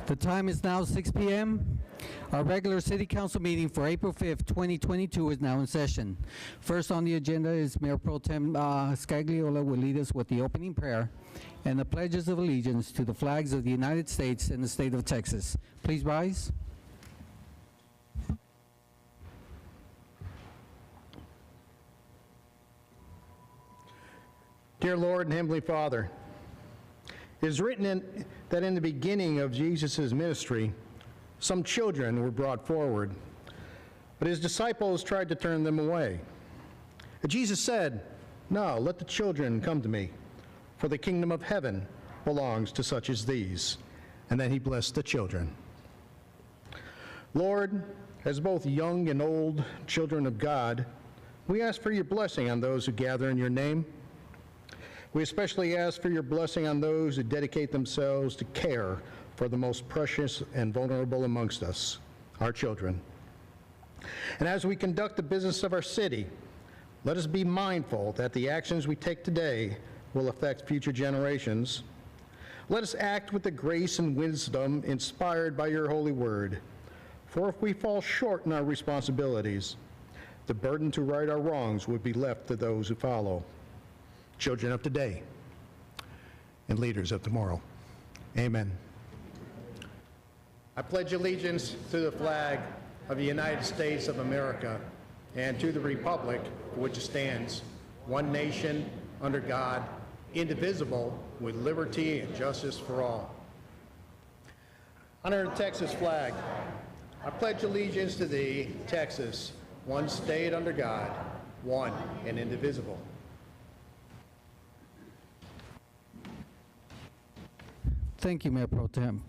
The time is now 6 p.m. Our regular City Council meeting for April 5th, 2022 is now in session. First on the agenda is Mayor Pro Tem Scagliola will lead us with the opening prayer and the pledges of allegiance to the flags of the United States and the state of Texas. Please rise. Dear Lord and Heavenly Father, it is written that in the beginning of Jesus' ministry, some children were brought forward, but his disciples tried to turn them away. And Jesus said, "No, let the children come to me, for the kingdom of heaven belongs to such as these." And then he blessed the children. Lord, as both young and old children of God, we ask for your blessing on those who gather in your name. We especially ask for your blessing on those who dedicate themselves to care for the most precious and vulnerable amongst us, our children. And as we conduct the business of our city, let us be mindful that the actions we take today will affect future generations. Let us act with the grace and wisdom inspired by your holy word. For if we fall short in our responsibilities, the burden to right our wrongs would be left to those who follow. Children of today and leaders of tomorrow. Amen. I pledge allegiance to the flag of the United States of America and to the republic for which it stands, one nation, under God, indivisible, with liberty and justice for all. Under the Texas flag, I pledge allegiance to thee, Texas, one state under God, one and indivisible. Thank you, Mayor Pro Tem.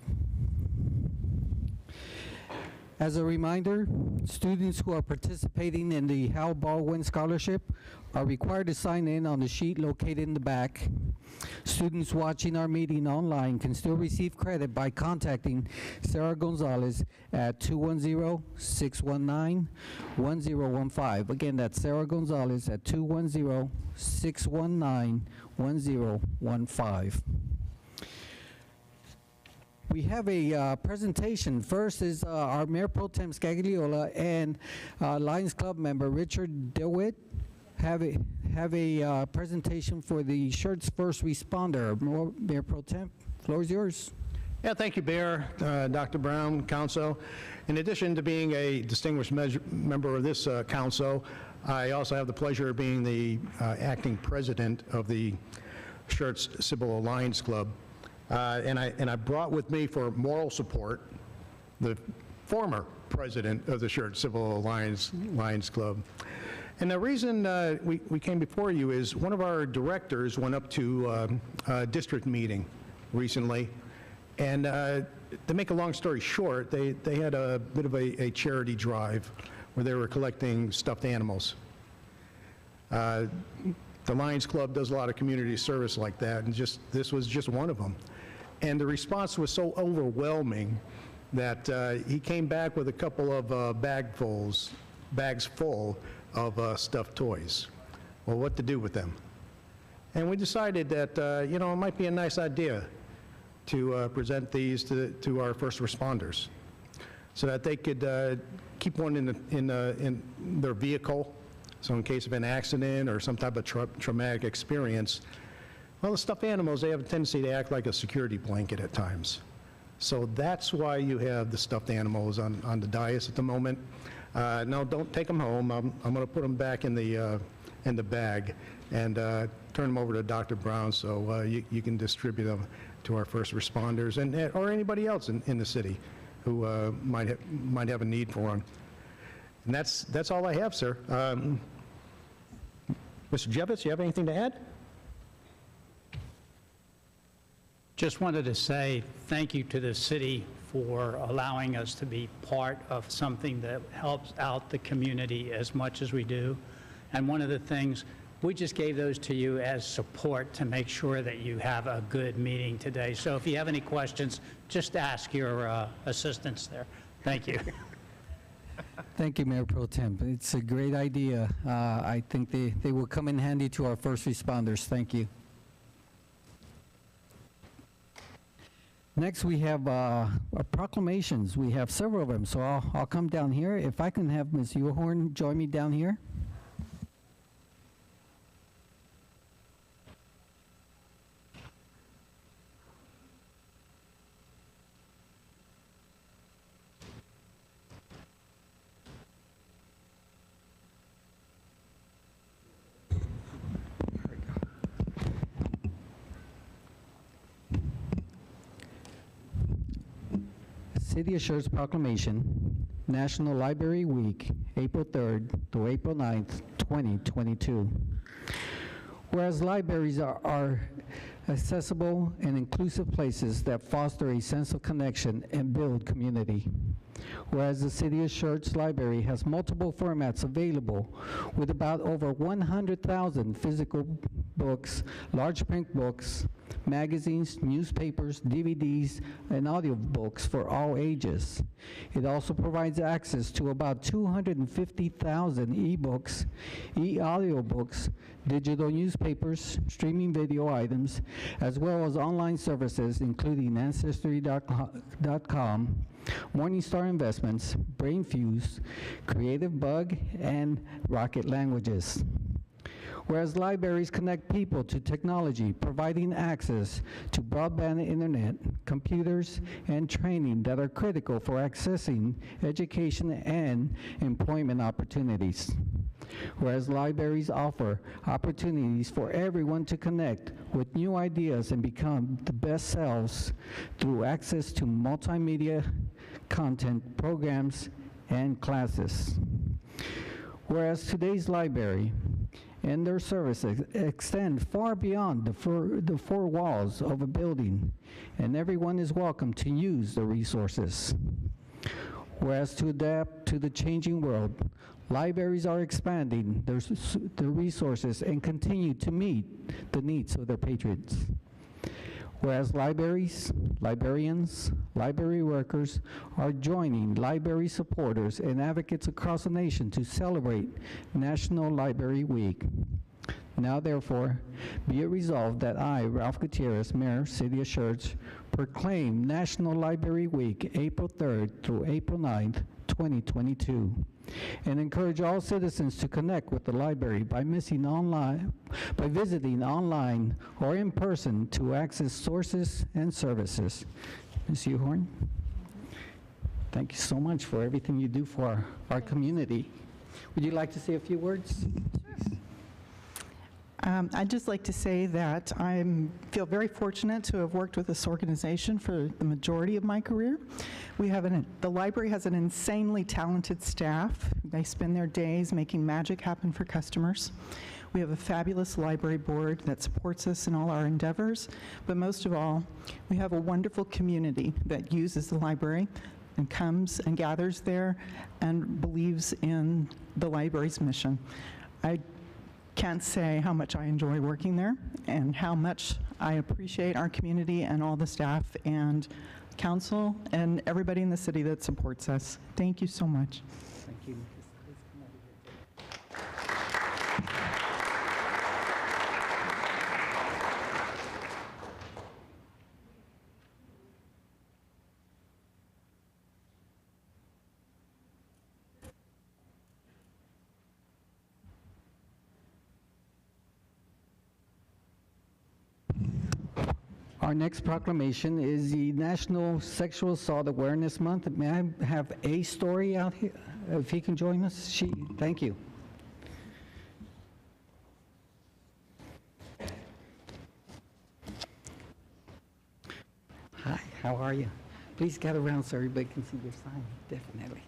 As a reminder, students who are participating in the Hal Baldwin Scholarship are required to sign in on the sheet located in the back. Students watching our meeting online can still receive credit by contacting Sarah Gonzalez at 210-619-1015. Again, that's Sarah Gonzalez at 210-619-1015. We have a presentation. First is our Mayor Pro Tem Scagliola and Lions Club member Richard DeWitt have a presentation for the Schertz first responder. Mayor Pro Tem, floor is yours. Yeah, thank you, Mayor, Dr. Brown, Council. In addition to being a distinguished member of this Council, I also have the pleasure of being the acting president of the Schertz Civil Lions Club. And I brought with me for moral support the former president of the Schertz Civil Lions Club. And the reason we came before you is one of our directors went up to a district meeting recently, and to make a long story short, they had a bit of a charity drive where they were collecting stuffed animals. The Lions Club does a lot of community service like that, and this was just one of them. And the response was so overwhelming that he came back with a couple of bags full of stuffed toys. Well, what to do with them? And we decided that, it might be a nice idea to present these to our first responders so that they could keep one in their vehicle. So in case of an accident or some type of traumatic experience, well, the stuffed animals, they have a tendency to act like a security blanket at times. So that's why you have the stuffed animals on the dais at the moment. No, don't take them home. I'm going to put them back in the bag and turn them over to Dr. Brown so you can distribute them to our first responders or anybody else in the city who might have a need for them. And that's all I have, sir. Mr. Jevitz, you have anything to add? Just wanted to say thank you to the city for allowing us to be part of something that helps out the community as much as we do. And one of the things, we just gave those to you as support to make sure that you have a good meeting today. So if you have any questions, just ask your assistants there. Thank you. Thank you, Mayor Pro Tem. It's a great idea. I think they will come in handy to our first responders. Thank you. Next, we have proclamations. We have several of them, so I'll come down here. If I can have Ms. Uhorn join me down here. City of Schertz Proclamation, National Library Week, April 3rd through April 9th, 2022. Whereas libraries are accessible and inclusive places that foster a sense of connection and build community. Whereas the City of Schertz Library has multiple formats available with about over 100,000 physical books, large print books, magazines, newspapers, DVDs, and audiobooks for all ages. It also provides access to about 250,000 ebooks, e-audiobooks, digital newspapers, streaming video items, as well as online services including Ancestry.com, Morningstar Investments, Brainfuse, Creative Bug, and Rocket Languages. Whereas libraries connect people to technology, providing access to broadband internet, computers, and training that are critical for accessing education and employment opportunities. Whereas libraries offer opportunities for everyone to connect with new ideas and become the best selves through access to multimedia content, programs, and classes. Whereas today's library and their services extend far beyond the four walls of a building, and everyone is welcome to use the resources. Whereas to adapt to the changing world, libraries are expanding their resources and continue to meet the needs of their patrons. Whereas libraries, librarians, library workers are joining library supporters and advocates across the nation to celebrate National Library Week. Now, therefore, be it resolved that I, Ralph Gutierrez, Mayor, City of Schertz, proclaim National Library Week, April 3rd through April 9th, 2022, and encourage all citizens to connect with the library by visiting online or in person to access sources and services. Ms. Uhorn, thank you so much for everything you do for our community. Would you like to say a few words? I'd just like to say that I feel very fortunate to have worked with this organization for the majority of my career. The library has an insanely talented staff. They spend their days making magic happen for customers. We have a fabulous library board that supports us in all our endeavors, but most of all, we have a wonderful community that uses the library and comes and gathers there and believes in the library's mission. I can't say how much I enjoy working there and how much I appreciate our community and all the staff and council and everybody in the city that supports us. Thank you so much. Thank you. Our next proclamation is the National Sexual Assault Awareness Month. May I have a story out here, if he can join us? Thank you. Hi, how are you? Please gather around so everybody can see your sign, definitely.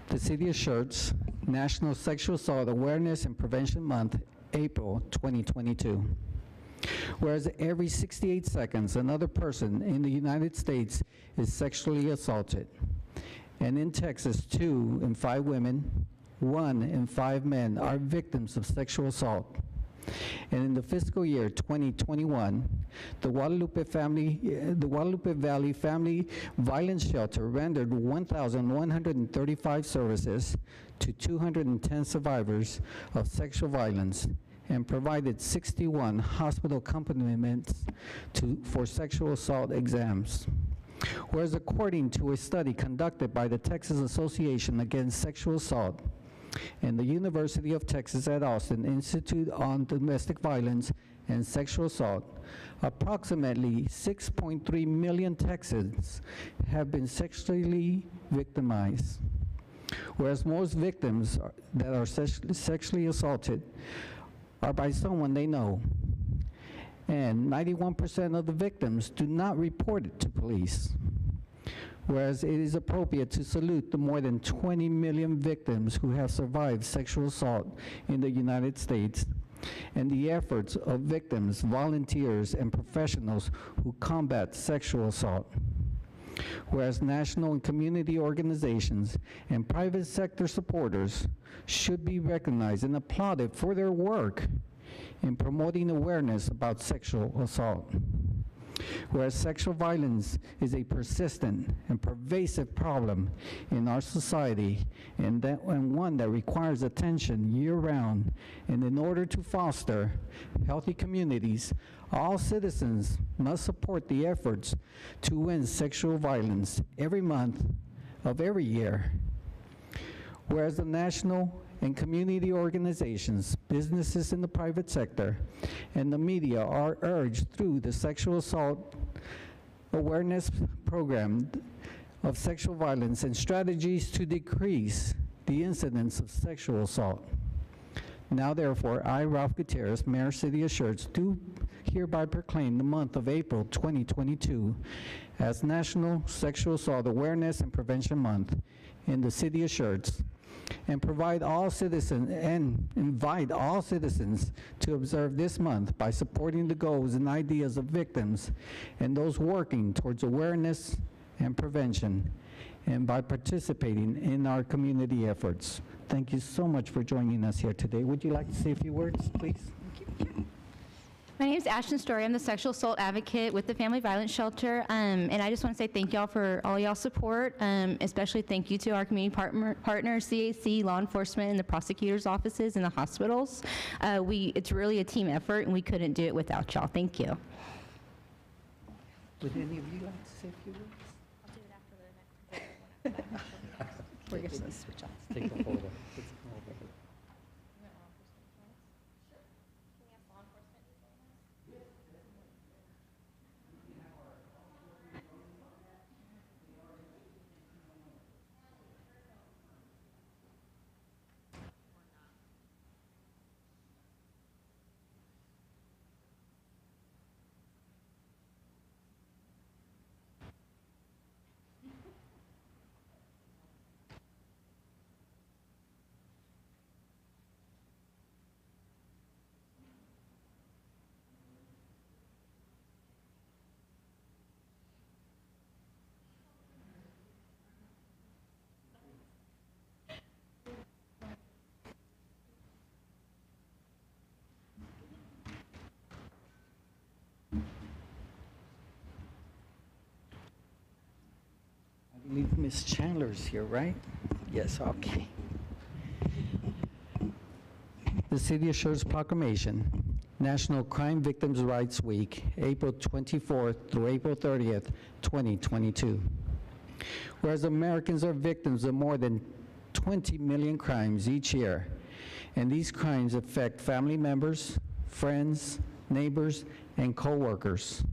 The City of Schertz National Sexual Assault Awareness and Prevention Month, April 2022. Whereas every 68 seconds, another person in the United States is sexually assaulted. And in Texas, 2 in 5 women, 1 in 5 men are victims of sexual assault. And in the fiscal year 2021, the Guadalupe Valley Family Violence Shelter rendered 1,135 services to 210 survivors of sexual violence and provided 61 hospital accompaniments for sexual assault exams. Whereas according to a study conducted by the Texas Association Against Sexual Assault and the University of Texas at Austin Institute on Domestic Violence and Sexual Assault, approximately 6.3 million Texans have been sexually victimized. Whereas most victims that are sexually assaulted are by someone they know. And 91% of the victims do not report it to police. Whereas it is appropriate to salute the more than 20 million victims who have survived sexual assault in the United States and the efforts of victims, volunteers, and professionals who combat sexual assault. Whereas national and community organizations and private sector supporters should be recognized and applauded for their work in promoting awareness about sexual assault. Whereas sexual violence is a persistent and pervasive problem in our society and one that requires attention year-round, and in order to foster healthy communities, all citizens must support the efforts to end sexual violence every month of every year. Whereas the national and community organizations, businesses in the private sector, and the media are urged through the sexual assault awareness program of sexual violence and strategies to decrease the incidence of sexual assault. Now therefore, I, Ralph Gutierrez, Mayor, City of Schertz, do hereby proclaim the month of April 2022 as National Sexual Assault Awareness and Prevention Month in the City of Schertz, and invite all citizens to observe this month by supporting the goals and ideas of victims and those working towards awareness and prevention, and by participating in our community efforts. Thank you so much for joining us here today. Would you like to say a few words, please? My name is Ashton Story. I'm the sexual assault advocate with the Family Violence Shelter, and I just want to say thank y'all for all y'all support, especially thank you to our community partners, CAC, law enforcement, and the prosecutors' offices and the hospitals. It's really a team effort, and we couldn't do it without y'all. Thank you. Would any of you like to say a few words? I'll do it after the next. We're going to switch off. Take the photo. I believe Ms. Chandler's here, right? Yes, okay. The City of Schertz Proclamation, National Crime Victims' Rights Week, April 24th through April 30th, 2022. Whereas Americans are victims of more than 20 million crimes each year, and these crimes affect family members, friends, neighbors, and co-workers.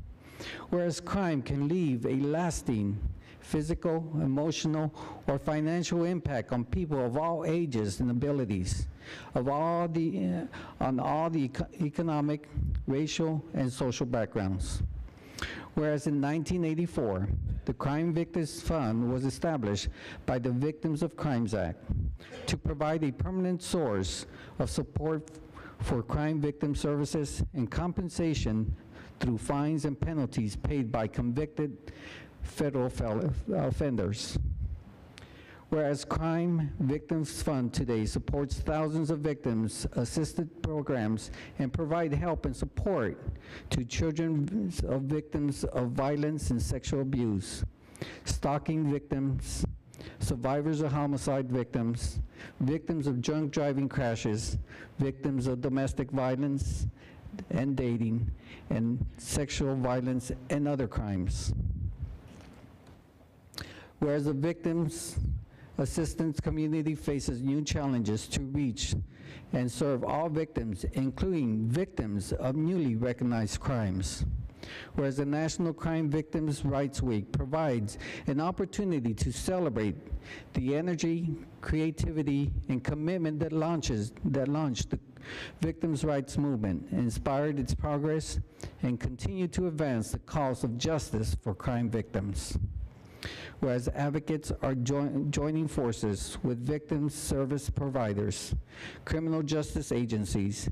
Whereas crime can leave a lasting physical, emotional, or financial impact on people of all ages and abilities, on all the economic, racial, and social backgrounds. Whereas in 1984, the Crime Victims Fund was established by the Victims of Crimes Act to provide a permanent source of support for crime victim services and compensation through fines and penalties paid by convicted federal offenders. Whereas Crime Victims Fund today supports thousands of victims assisted programs and provide help and support to children of victims of violence and sexual abuse, stalking victims, survivors of homicide victims, victims of drunk driving crashes, victims of domestic violence and dating, and sexual violence and other crimes. Whereas the victims assistance community faces new challenges to reach and serve all victims, including victims of newly recognized crimes. Whereas the National Crime Victims' Rights Week provides an opportunity to celebrate the energy, creativity, and commitment that launched the victims' rights movement, inspired its progress, and continue to advance the cause of justice for crime victims. Whereas advocates are joining forces with victims service providers, criminal justice agencies,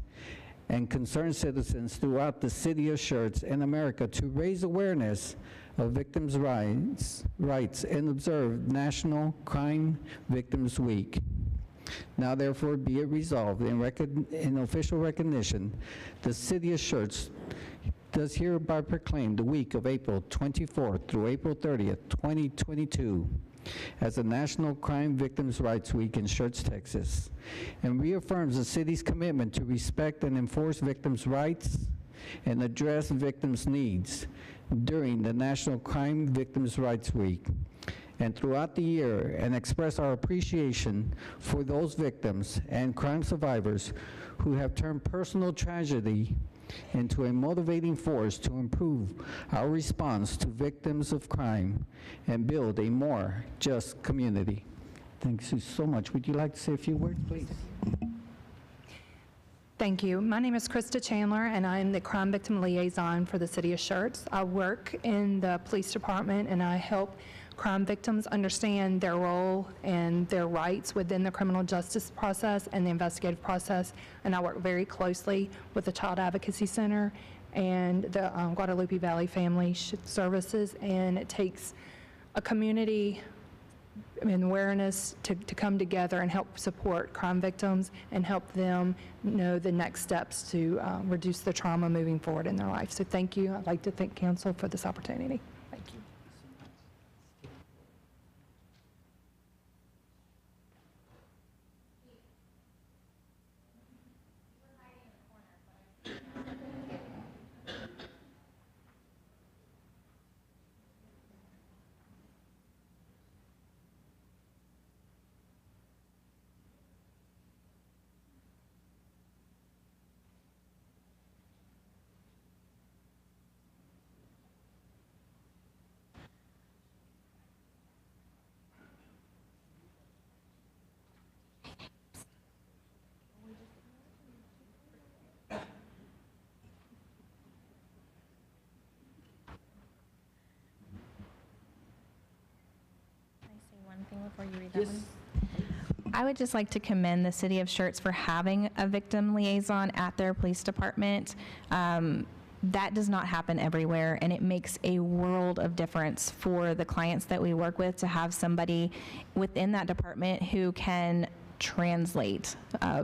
and concerned citizens throughout the city of Schertz and America to raise awareness of victims' rights and observe National Crime Victims Week. Now therefore be it resolved in official recognition, the city of Schertz does hereby proclaim the week of April 24th through April 30th, 2022 as the National Crime Victims' Rights Week in Schertz, Texas, and reaffirms the city's commitment to respect and enforce victims' rights and address victims' needs during the National Crime Victims' Rights Week and throughout the year, and express our appreciation for those victims and crime survivors who have turned personal tragedy into a motivating force to improve our response to victims of crime and build a more just community. Thank you so much. Would you like to say a few words, please? Thank you. My name is Krista Chandler, and I'm the Crime Victim Liaison for the City of Schertz. I work in the police department, and I help crime victims understand their role and their rights within the criminal justice process and the investigative process. And I work very closely with the Child Advocacy Center and the Guadalupe Valley Family Services, and it takes a community awareness to come together and help support crime victims and help them know the next steps to reduce the trauma moving forward in their life. So thank you. I'd like to thank council for this opportunity. Thank you. One thing before you read that one. I would just like to commend the city of Schertz for having a victim liaison at their police department. That does not happen everywhere, and it makes a world of difference for the clients that we work with to have somebody within that department who can translate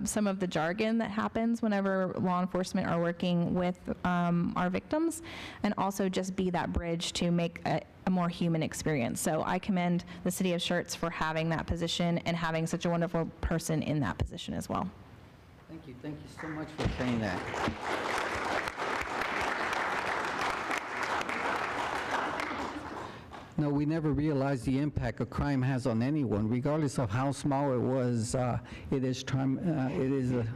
some of the jargon that happens whenever law enforcement are working with our victims, and also just be that bridge to make a more human experience. So I commend the city of Schertz for having that position and having such a wonderful person in that position as well. Thank you so much for saying that. No, we never realized the impact a crime has on anyone, regardless of how small it was. It is a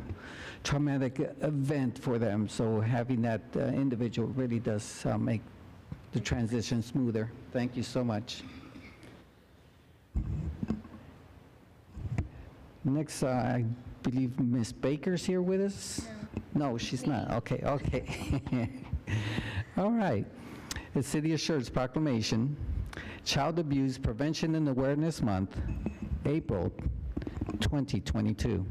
traumatic event for them. So having that individual really does make the transition smoother. Thank you so much. Next, I believe Ms. Baker's here with us. No, she's not. Okay. All right. The City of Schertz proclamation. Child Abuse Prevention and Awareness Month, April 2022.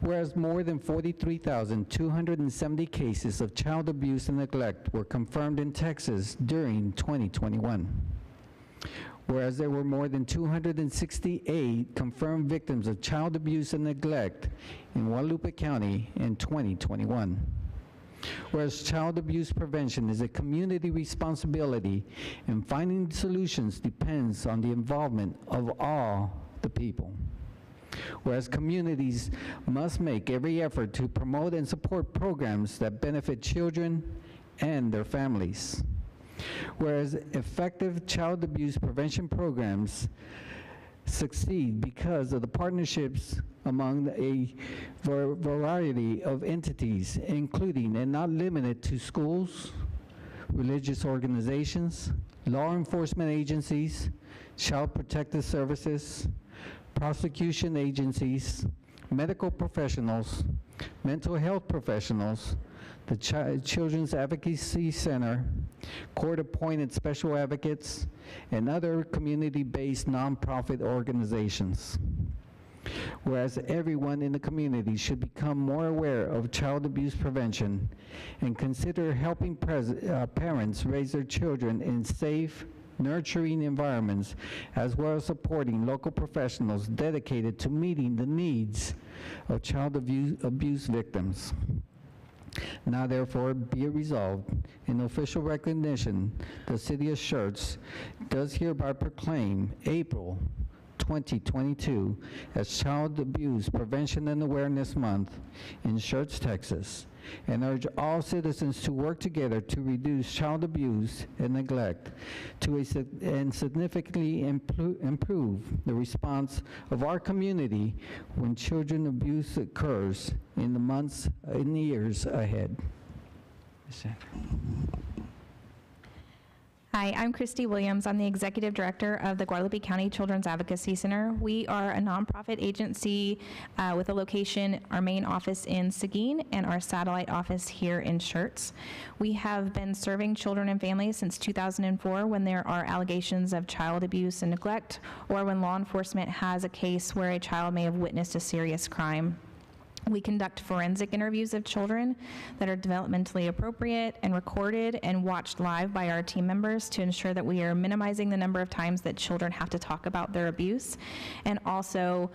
Whereas more than 43,270 cases of child abuse and neglect were confirmed in Texas during 2021. Whereas there were more than 268 confirmed victims of child abuse and neglect in Guadalupe County in 2021. Whereas child abuse prevention is a community responsibility, and finding solutions depends on the involvement of all the people. Whereas communities must make every effort to promote and support programs that benefit children and their families. Whereas effective child abuse prevention programs succeed because of the partnerships among a variety of entities, including and not limited to schools, religious organizations, law enforcement agencies, child protective services, prosecution agencies, medical professionals, mental health professionals, the Children's Advocacy Center, court-appointed special advocates, and other community-based nonprofit organizations. Whereas everyone in the community should become more aware of child abuse prevention and consider helping parents raise their children in safe, nurturing environments, as well as supporting local professionals dedicated to meeting the needs of child abuse victims. Now therefore be it resolved, in official recognition, the City of Schertz does hereby proclaim April 2022 as Child Abuse Prevention and Awareness Month in Schertz, Texas, and urge all citizens to work together to reduce child abuse and neglect and significantly improve the response of our community when children abuse occurs in the months and years ahead. Hi, I'm Christy Williams. I'm the Executive Director of the Guadalupe County Children's Advocacy Center. We are a nonprofit agency with a location, our main office in Seguin and our satellite office here in Schertz. We have been serving children and families since 2004 when there are allegations of child abuse and neglect, or when law enforcement has a case where a child may have witnessed a serious crime. We conduct forensic interviews of children that are developmentally appropriate and recorded and watched live by our team members to ensure that we are minimizing the number of times that children have to talk about their abuse, and also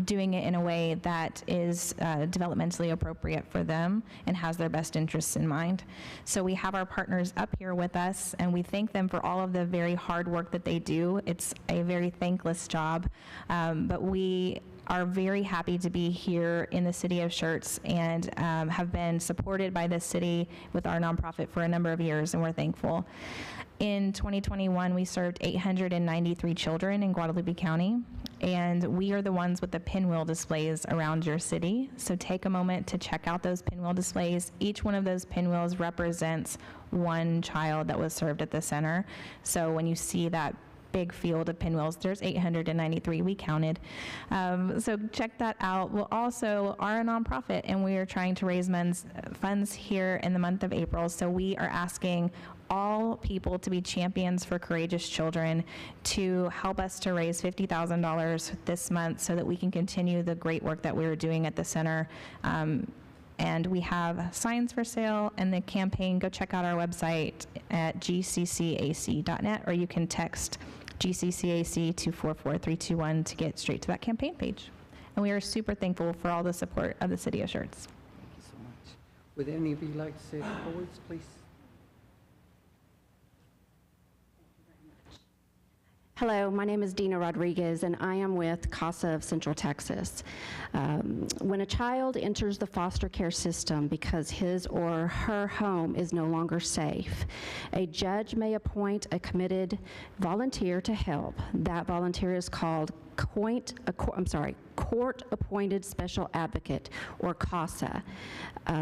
doing it in a way that is developmentally appropriate for them and has their best interests in mind. So we have our partners up here with us, and we thank them for all of the very hard work that they do. It's a very thankless job, but we are very happy to be here in the city of Schertz and have been supported by this city with our nonprofit for a number of years, and we're thankful. In 2021, we served 893 children in Guadalupe County, and we are the ones with the pinwheel displays around your city. So take a moment to check out those pinwheel displays. Each one of those pinwheels represents one child that was served at the center. So when you see that big field of pinwheels, there's 893, we counted. So check that out. We also are a nonprofit, and we are trying to raise funds here in the month of April. So we are asking all people to be champions for courageous children to help us to raise $50,000 this month so that we can continue the great work that we are doing at the center. And we have signs for sale and the campaign. Go check out our website at gccac.net, or you can text GCCAC to 44321 to get straight to that campaign page. And we are super thankful for all the support of the City of Schertz. Thank you so much. Would any of you like to say a couple words, please? Hello, my name is Dina Rodriguez, and I am with CASA of Central Texas. When a child enters the foster care system because his or her home is no longer safe, a judge may appoint a committed volunteer to help. That volunteer is called Court-Appointed Special Advocate, or CASA,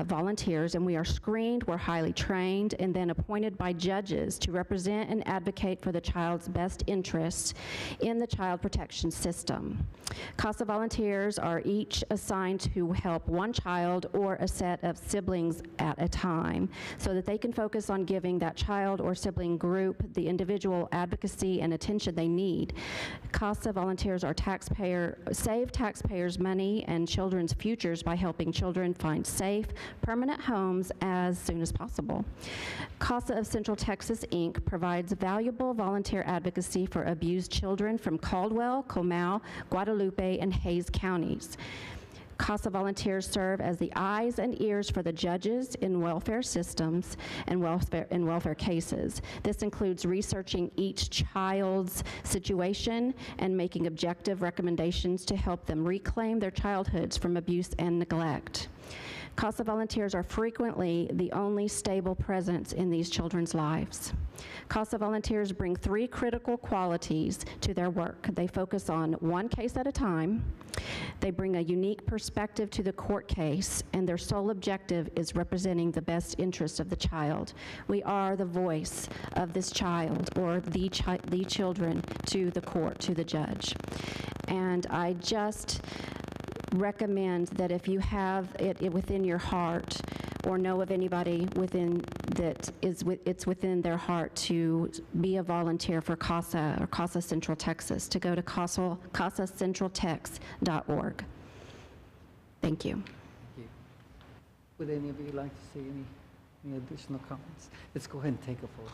volunteers, and we are screened, we're highly trained, and then appointed by judges to represent and advocate for the child's best interests in the child protection system. CASA volunteers are each assigned to help one child or a set of siblings at a time so that they can focus on giving that child or sibling group the individual advocacy and attention they need. CASA volunteers are save taxpayers money and children's futures by helping children find safe, permanent homes as soon as possible. CASA of Central Texas, Inc. provides valuable volunteer advocacy for abused children from Caldwell, Comal, Guadalupe, and Hayes counties. CASA volunteers serve as the eyes and ears for the judges in welfare systems and welfare cases. This includes researching each child's situation and making objective recommendations to help them reclaim their childhoods from abuse and neglect. CASA volunteers are frequently the only stable presence in these children's lives. CASA volunteers bring 3 critical qualities to their work. They focus on one case at a time, they bring a unique perspective to the court case, and their sole objective is representing the best interest of the child. We are the voice of this child or the children to the court, to the judge. And I just recommend that if you have it within your heart or know of anybody within that it's within their heart to be a volunteer for CASA or CASA Central Texas, to go to casacentraltex.org. Thank you. Would any of you like to say any additional comments? Let's go ahead and take a photo.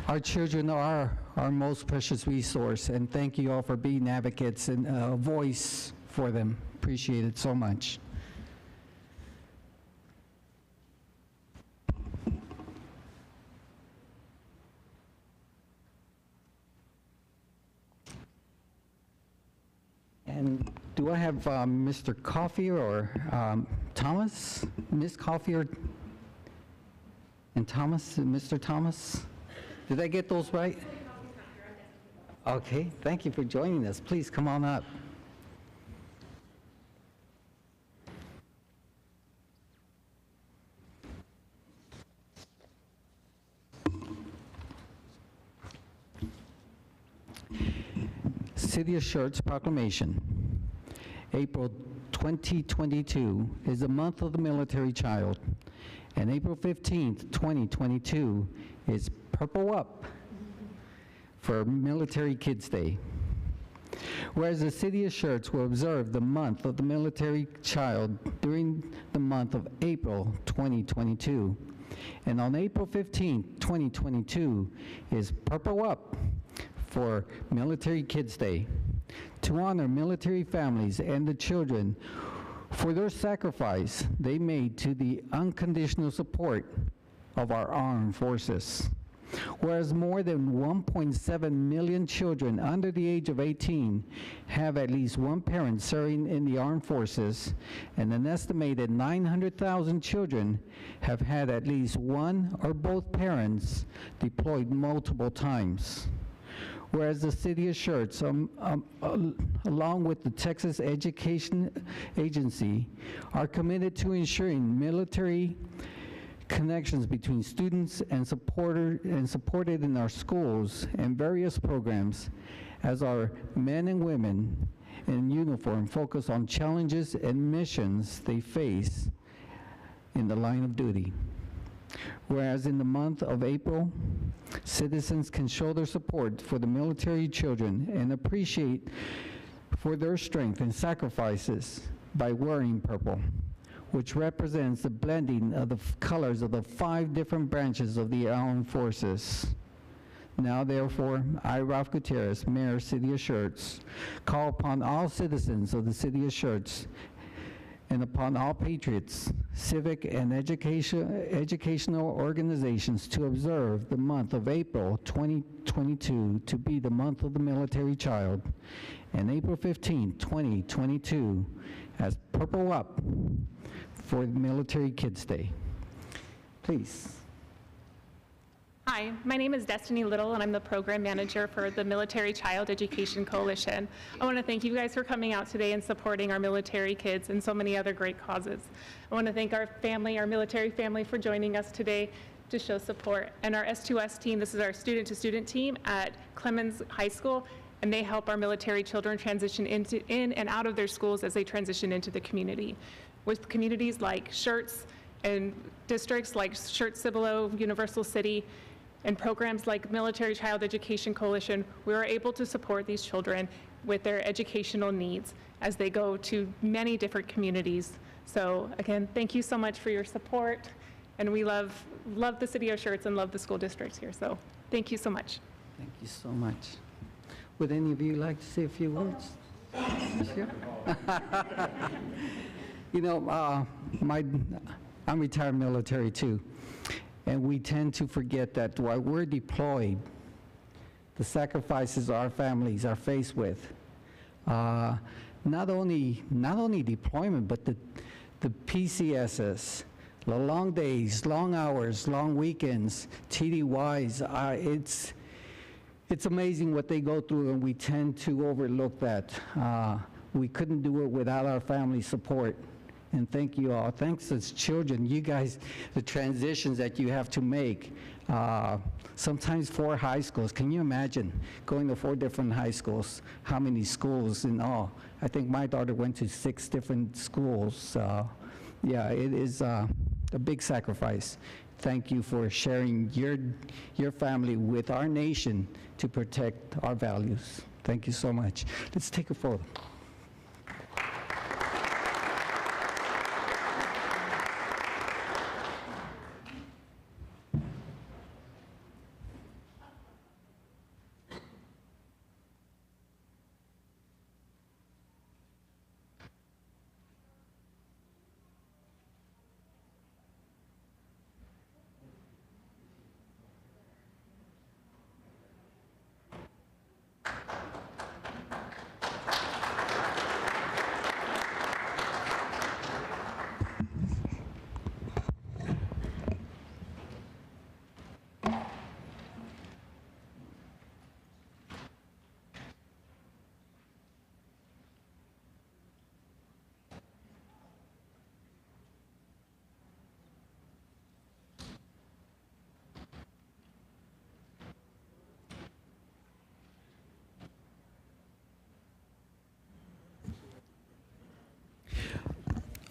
Our children are our most precious resource, and thank you all for being advocates and a voice for them. Appreciate it so much. And do I have Mr. Coffey or Thomas? Ms. Coffey or and Thomas, Mr. Thomas? Did I get those right? Okay, thank you for joining us. Please come on up. City of Schertz proclamation. April 2022 is the month of the military child, and April 15th, 2022 is Purple Up for Military Kids Day. Whereas the City of Schertz will observe the month of the military child during the month of April 2022, and on April 15th, 2022 is Purple Up for Military Kids Day, to honor military families and the children for their sacrifice they made to the unconditional support of our armed forces. Whereas more than 1.7 million children under the age of 18 have at least one parent serving in the armed forces, and an estimated 900,000 children have had at least one or both parents deployed multiple times. Whereas the City of Schertz, along with the Texas Education Agency, are committed to ensuring military connections between students and supported in our schools and various programs, as our men and women in uniform focus on challenges and missions they face in the line of duty. Whereas in the month of April, citizens can show their support for the military children and appreciate for their strength and sacrifices by wearing purple, which represents the blending of the colors of the 5 different branches of the armed forces. Now, therefore, I, Ralph Gutierrez, Mayor, City of Schertz, call upon all citizens of the City of Schertz and upon all patriots, civic and educational organizations to observe the month of April 2022 to be the month of the military child, and April 15, 2022 as Purple Up for Military Kids Day. Please. Hi, my name is Destiny Little, and I'm the program manager for the Military Child Education Coalition. I want to thank you guys for coming out today and supporting our military kids and so many other great causes. I want to thank our family, our military family, for joining us today to show support. And our S2S team, this is our student-to-student team at Clemens High School, and they help our military children transition in and out of their schools as they transition into the community. With communities like Schertz And districts like Schertz, Cibolo, Universal City, and programs like Military Child Education Coalition, we are able to support these children with their educational needs as they go to many different communities. So again, thank you so much for your support, and we love the city of Schertz and love the school districts here, so thank you so much. Thank you so much. Would any of you like to say a few words? Sure. You know, I'm retired military too, and we tend to forget that while we're deployed, the sacrifices our families are faced with, not only deployment, but the PCSs, the long days, long hours, long weekends, TDYs, it's amazing what they go through, and we tend to overlook that. We couldn't do it without our family support. And thank you all. Thanks as children, you guys, the transitions that you have to make. Sometimes 4 high schools. Can you imagine going to 4 different high schools? How many schools in all? I think my daughter went to 6 different schools. Yeah, it is a big sacrifice. Thank you for sharing your family with our nation to protect our values. Thank you so much. Let's take a photo.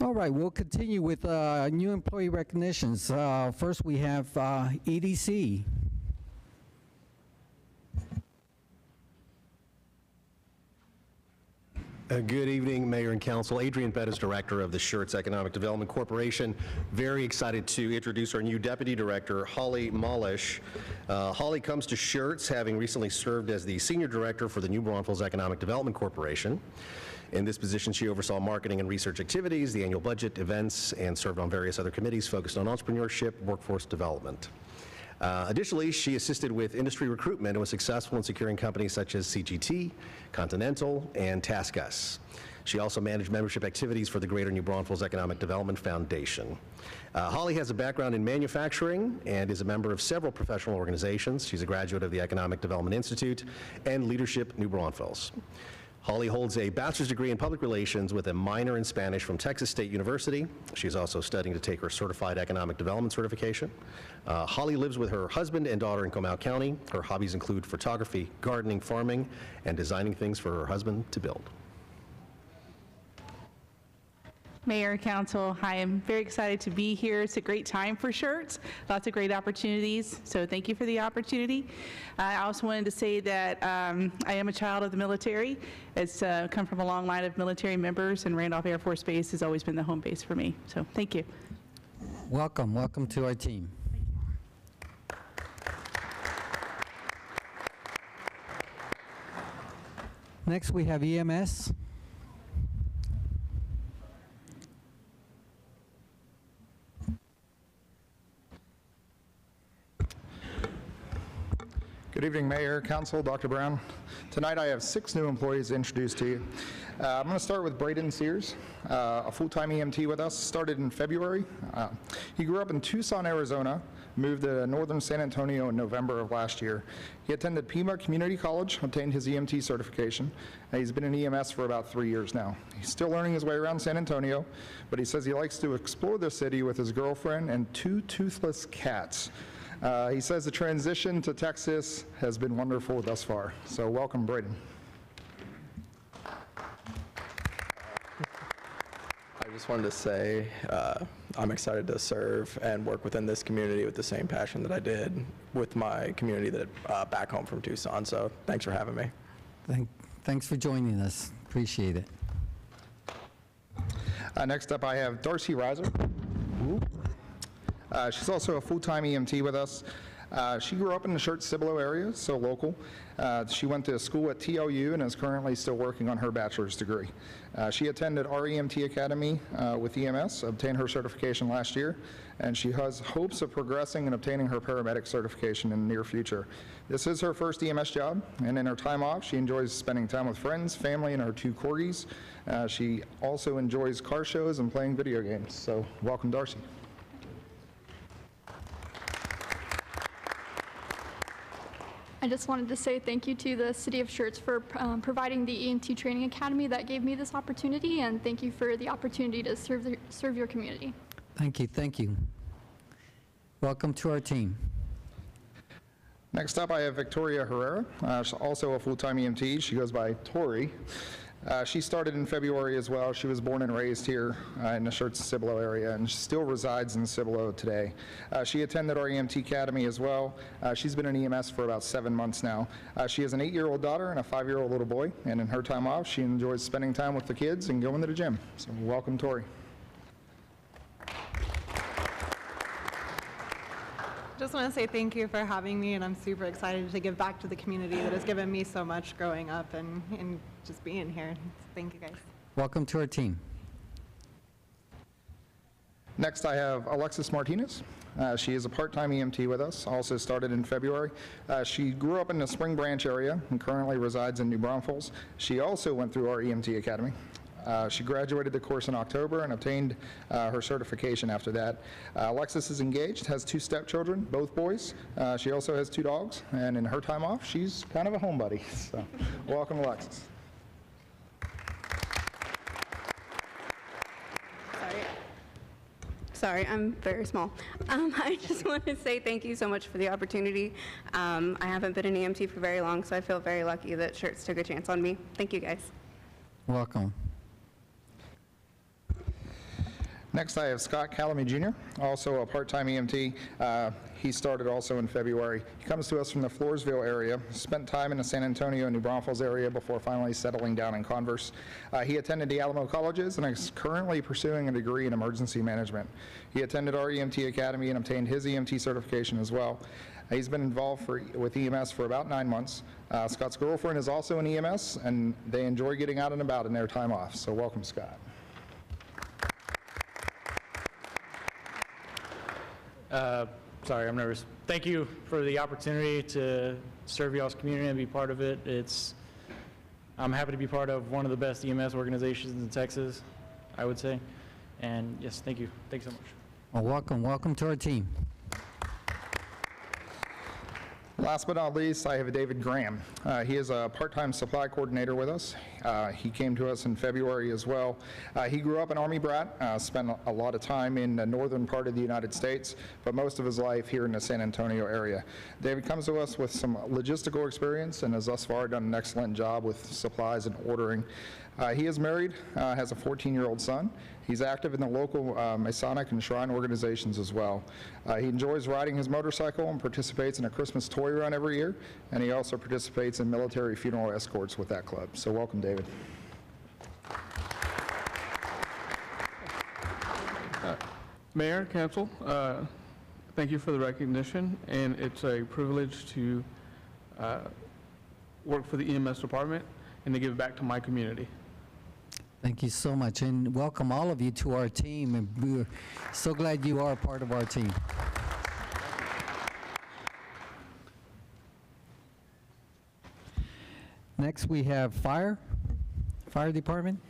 All right, we'll continue with new employee recognitions. First, we have EDC. Good evening, Mayor and Council. Adrian Bettis, Director of the Schertz Economic Development Corporation. Very excited to introduce our new Deputy Director, Holly Malish. Holly comes to Schertz having recently served as the Senior Director for the New Braunfels Economic Development Corporation. In this position, she oversaw marketing and research activities, the annual budget, events, and served on various other committees focused on entrepreneurship, workforce development. Additionally, she assisted with industry recruitment and was successful in securing companies such as CGT, Continental, and TaskUs. She also managed membership activities for the Greater New Braunfels Economic Development Foundation. Holly has a background in manufacturing and is a member of several professional organizations. She's a graduate of the Economic Development Institute and Leadership New Braunfels. Holly holds a bachelor's degree in public relations with a minor in Spanish from Texas State University. She's also studying to take her certified economic development certification. Holly lives with her husband and daughter in Comal County. Her hobbies include photography, gardening, farming, and designing things for her husband to build. Mayor, Council, hi, I'm very excited to be here. It's a great time for Schertz, lots of great opportunities, so thank you for the opportunity. I also wanted to say that I am a child of the military. It's come from a long line of military members, and Randolph Air Force Base has always been the home base for me, so thank you. Welcome, welcome to our team. Next, we have EMS. Good evening, Mayor, Council, Dr. Brown. Tonight I have 6 new employees to introduce to you. I'm going to start with Braden Sears, a full-time EMT with us, started in February. He grew up in Tucson, Arizona, moved to northern San Antonio in November of last year. He attended Pima Community College, obtained his EMT certification, and he's been in EMS for about 3 years now. He's still learning his way around San Antonio, but he says he likes to explore the city with his girlfriend and 2 toothless cats. He says the transition to Texas has been wonderful thus far. So welcome, Braden. I just just wanted to say I'm excited to serve and work within this community with the same passion that I did with my community that back home from Tucson. So thanks for having me. Thanks for joining us. Appreciate it. Next up, I have Darcy Reiser. She's also a full-time EMT with us. She grew up in the Schertz-Cibolo area, so local. She went to school at TOU and is currently still working on her bachelor's degree. She attended our EMT Academy with EMS, obtained her certification last year, and she has hopes of progressing and obtaining her paramedic certification in the near future. This is her first EMS job, and in her time off, she enjoys spending time with friends, family, and her 2 corgis. She also enjoys car shows and playing video games. So welcome, Darcy. I just wanted to say thank you to the City of Schertz for providing the EMT Training Academy that gave me this opportunity, and thank you for the opportunity to serve your community. Thank you. Thank you. Welcome to our team. Next up, I have Victoria Herrera, she's also a full-time EMT. She goes by Tori. She started in February as well. She was born and raised here in the Schertz-Cibolo area and still resides in Cibolo today. She attended our EMT Academy as well. She's been in EMS for about 7 months now. She has an 8-year-old daughter and a 5-year-old little boy, and in her time off, she enjoys spending time with the kids and going to the gym. So welcome, Tori. Just want to say thank you for having me, and I'm super excited to give back to the community that has given me so much growing up and just being here. Thank you, guys. Welcome to our team. Next, I have Alexis Martinez. She is a part-time EMT with us, also started in February. She grew up in the Spring Branch area and currently resides in New Braunfels. She also went through our EMT Academy. She graduated the course in October and obtained her certification after that. Alexis is engaged, has 2 stepchildren, both boys. She also has 2 dogs, and in her time off, she's kind of a homebody. So, welcome, Alexis. Sorry, I'm very small. I just want to say thank you so much for the opportunity. I haven't been an EMT for very long, so I feel very lucky that Schertz took a chance on me. Thank you, guys. Welcome. Next, I have Scott Calamy Jr., also a part-time EMT. He started also in February. He comes to us from the Floresville area, spent time in the San Antonio and New Braunfels area before finally settling down in Converse. He attended the Alamo Colleges and is currently pursuing a degree in emergency management. He attended our EMT Academy and obtained his EMT certification as well. He's been involved with EMS for about 9 months. Scott's girlfriend is also in EMS, and they enjoy getting out and about in their time off. So welcome, Scott. Sorry, I'm nervous. Thank you for the opportunity to serve y'all's community and be part of it. I'm happy to be part of one of the best EMS organizations in Texas, I would say. And yes, thank you. Thanks so much. Well, welcome to our team. Last but not least, I have David Graham. He is a part-time supply coordinator with us. He came to us in February as well. He grew up an Army brat, spent a lot of time in the northern part of the United States, but most of his life here in the San Antonio area. David comes to us with some logistical experience and has thus far done an excellent job with supplies and ordering. He is married, has a 14-year-old son. He's active in the local Masonic and Shrine organizations as well. He enjoys riding his motorcycle and participates in a Christmas toy run every year, and he also participates in military funeral escorts with that club. So welcome, David. Mayor, Council, thank you for the recognition, and it's a privilege to work for the EMS department and to give back to my community. Thank you so much, and welcome all of you to our team, and we're so glad you are a part of our team. Next, we have Fire Department.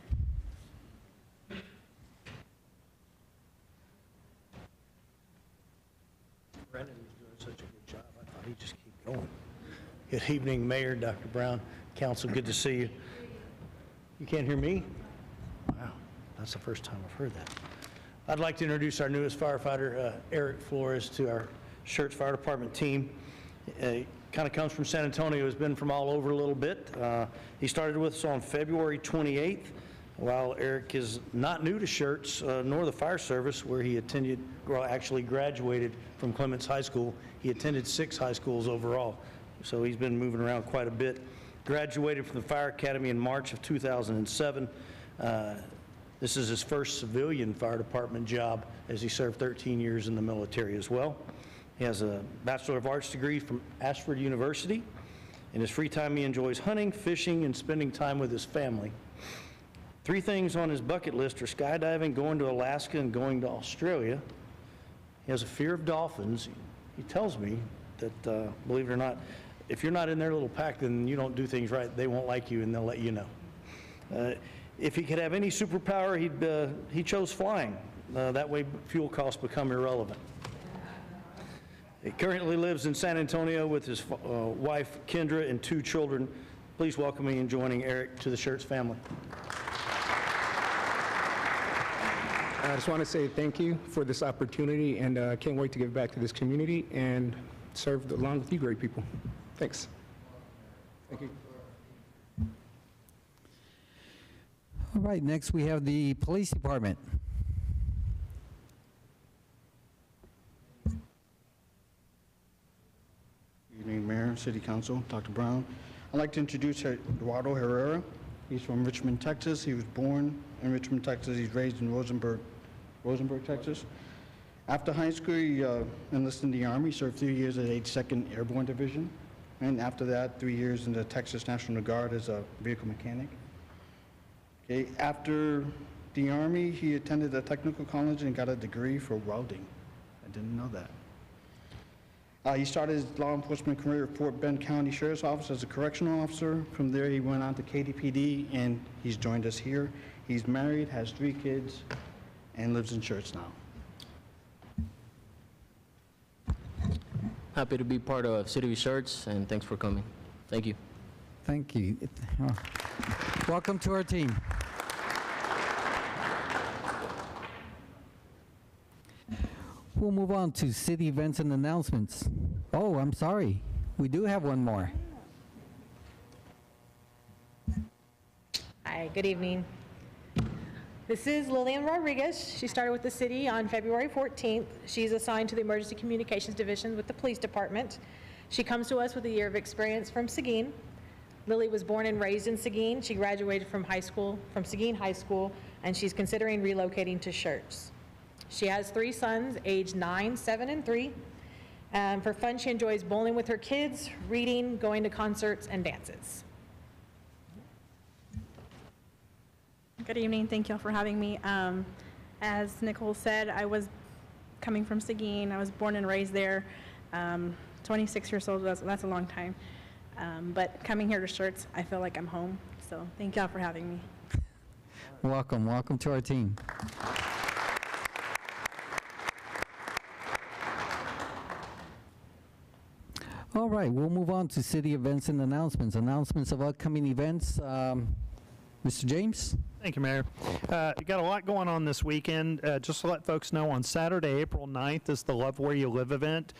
Brendan was doing such a good job, I thought he'd just keep going. Good evening, Mayor, Dr. Brown, Council, good to see you. You can't hear me? Wow, that's the first time I've heard that. I'd like to introduce our newest firefighter, Eric Flores, to our Schertz Fire Department team. He kind of comes from San Antonio, has been from all over a little bit. He started with us on February 28th. While Eric is not new to Schertz nor the fire service, where he actually graduated from Clements High School. He attended 6 high schools overall, so he's been moving around quite a bit. Graduated from the Fire Academy in March of 2007. This is his first civilian fire department job, as he served 13 years in the military as well. He has a Bachelor of Arts degree from Ashford University. In his free time, he enjoys hunting, fishing, and spending time with his family. 3 things on his bucket list are skydiving, going to Alaska, and going to Australia. He has a fear of dolphins. He tells me that, believe it or not, if you're not in their little pack, then you don't do things right. They won't like you, and they'll let you know. If he could have any superpower, he chose flying. That way, fuel costs become irrelevant. He currently lives in San Antonio with his wife, Kendra, and 2 children. Please welcome me in joining Eric to the Schertz family. I just want to say thank you for this opportunity, and I can't wait to give back to this community and serve along with you great people. Thanks. Thank you. All right, next we have the Police Department. Good evening, Mayor, City Council, Dr. Brown. I'd like to introduce Eduardo Herrera. He's from Richmond, Texas. He was born in Richmond, Texas. He's raised in Rosenberg, Texas. After high school, he enlisted in the Army, served 3 years at 82nd Airborne Division, and after that, 3 years in the Texas National Guard as a vehicle mechanic. Okay, after the Army, he attended a technical college and got a degree for welding. I didn't know that. He started his law enforcement career at Fort Bend County Sheriff's Office as a correctional officer. From there, he went on to KDPD, and he's joined us here. He's married, has 3 kids, and lives in Schertz now. Happy to be part of City of Schertz, and thanks for coming. Thank you. Thank you. Welcome to our team. We'll move on to city events and announcements. Oh, I'm sorry. We do have one more. Hi, good evening. This is Lillian Rodriguez. She started with the city on February 14th. She's assigned to the Emergency Communications Division with the Police Department. She comes to us with a year of experience from Seguin. Lily was born and raised in Seguin. She graduated from Seguin High School, and she's considering relocating to Schertz. She has 3 sons, aged 9, 7, and 3. For fun, she enjoys bowling with her kids, reading, going to concerts, and dances. Good evening. Thank you all for having me. As Nicole said, I was coming from Seguin. I was born and raised there. 26 years old, that's a long time. But coming here to Schertz, I feel like I'm home. So thank you all for having me. Welcome. Welcome to our team. All right, we'll move on to city events and announcements. Announcements of upcoming events. Mr. James? Thank you, Mayor. You got a lot going on this weekend. Just to let folks know, on Saturday, April 9th is the Love Where You Live event.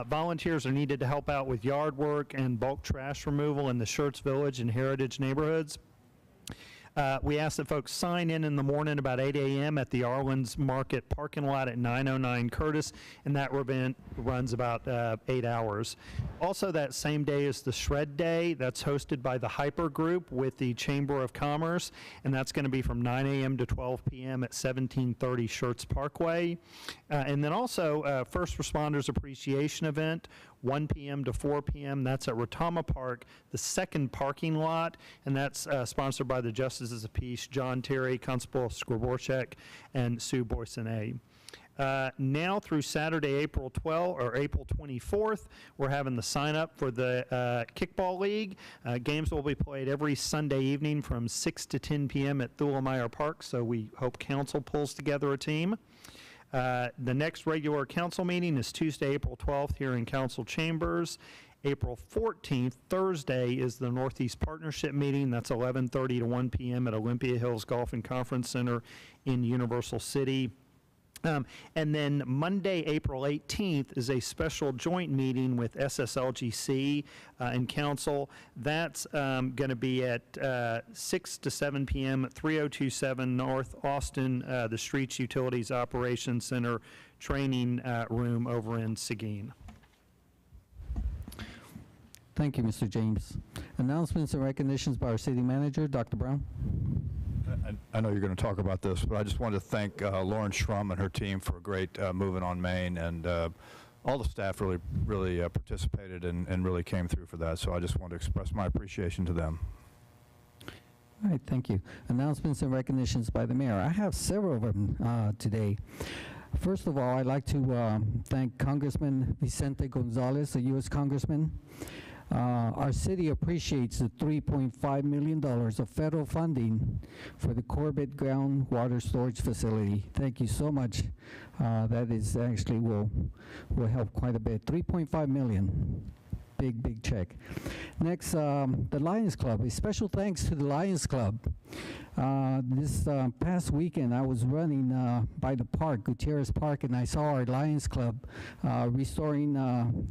Volunteers are needed to help out with yard work and bulk trash removal in the Schertz Village and Heritage neighborhoods. We ask that folks sign in the morning about 8 a.m. at the Arlen's Market parking lot at 909 Curtis, and that event runs about 8 hours. Also, that same day is the Shred Day. That's hosted by the Hyper Group with the Chamber of Commerce, and that's going to be from 9 a.m. to 12 p.m. at 1730 Schertz Parkway. And then also, First Responders Appreciation Event, 1 p.m. to 4 p.m. That's at Rotama Park, the second parking lot, and that's sponsored by the Justices of Peace, John Terry, Constable Skorborchek, and Sue Boysonet. Now through Saturday, April 24th, we're having the sign up for the Kickball League. Games will be played every Sunday evening from 6 to 10 p.m. at Thulemeyer Park, so we hope council pulls together a team. The next regular council meeting is Tuesday, April 12th here in council chambers. April 14th, Thursday, is the Northeast Partnership meeting. That's 11:30 to 1 p.m. at Olympia Hills Golf and Conference Center in Universal City. And then Monday, April 18th is a special joint meeting with SSLGC and Council. That's going to be at 6 to 7 p.m. at 3027 North Austin, the Streets Utilities Operations Center training room over in Seguin. Thank you, Mr. James. Announcements and recognitions by our city manager, Dr. Brown. I know you're going to talk about this, but I just wanted to thank Lauren Schrum and her team for a great Moving on Main, and all the staff really participated and really came through for that. So I just want to express my appreciation to them. All right, thank you. Announcements and recognitions by the mayor. I have several of them today. First of all, I'd like to thank Congressman Vicente Gonzalez, a U.S. Congressman. Our city appreciates the $3.5 million of federal funding for the Corbett groundwater storage facility. Thank you so much. That is actually will help quite a bit. $3.5 million. Big check. Next, the Lions Club. A special thanks to the Lions Club. This past weekend, I was running by the park, Gutierrez Park, and I saw our Lions Club restoring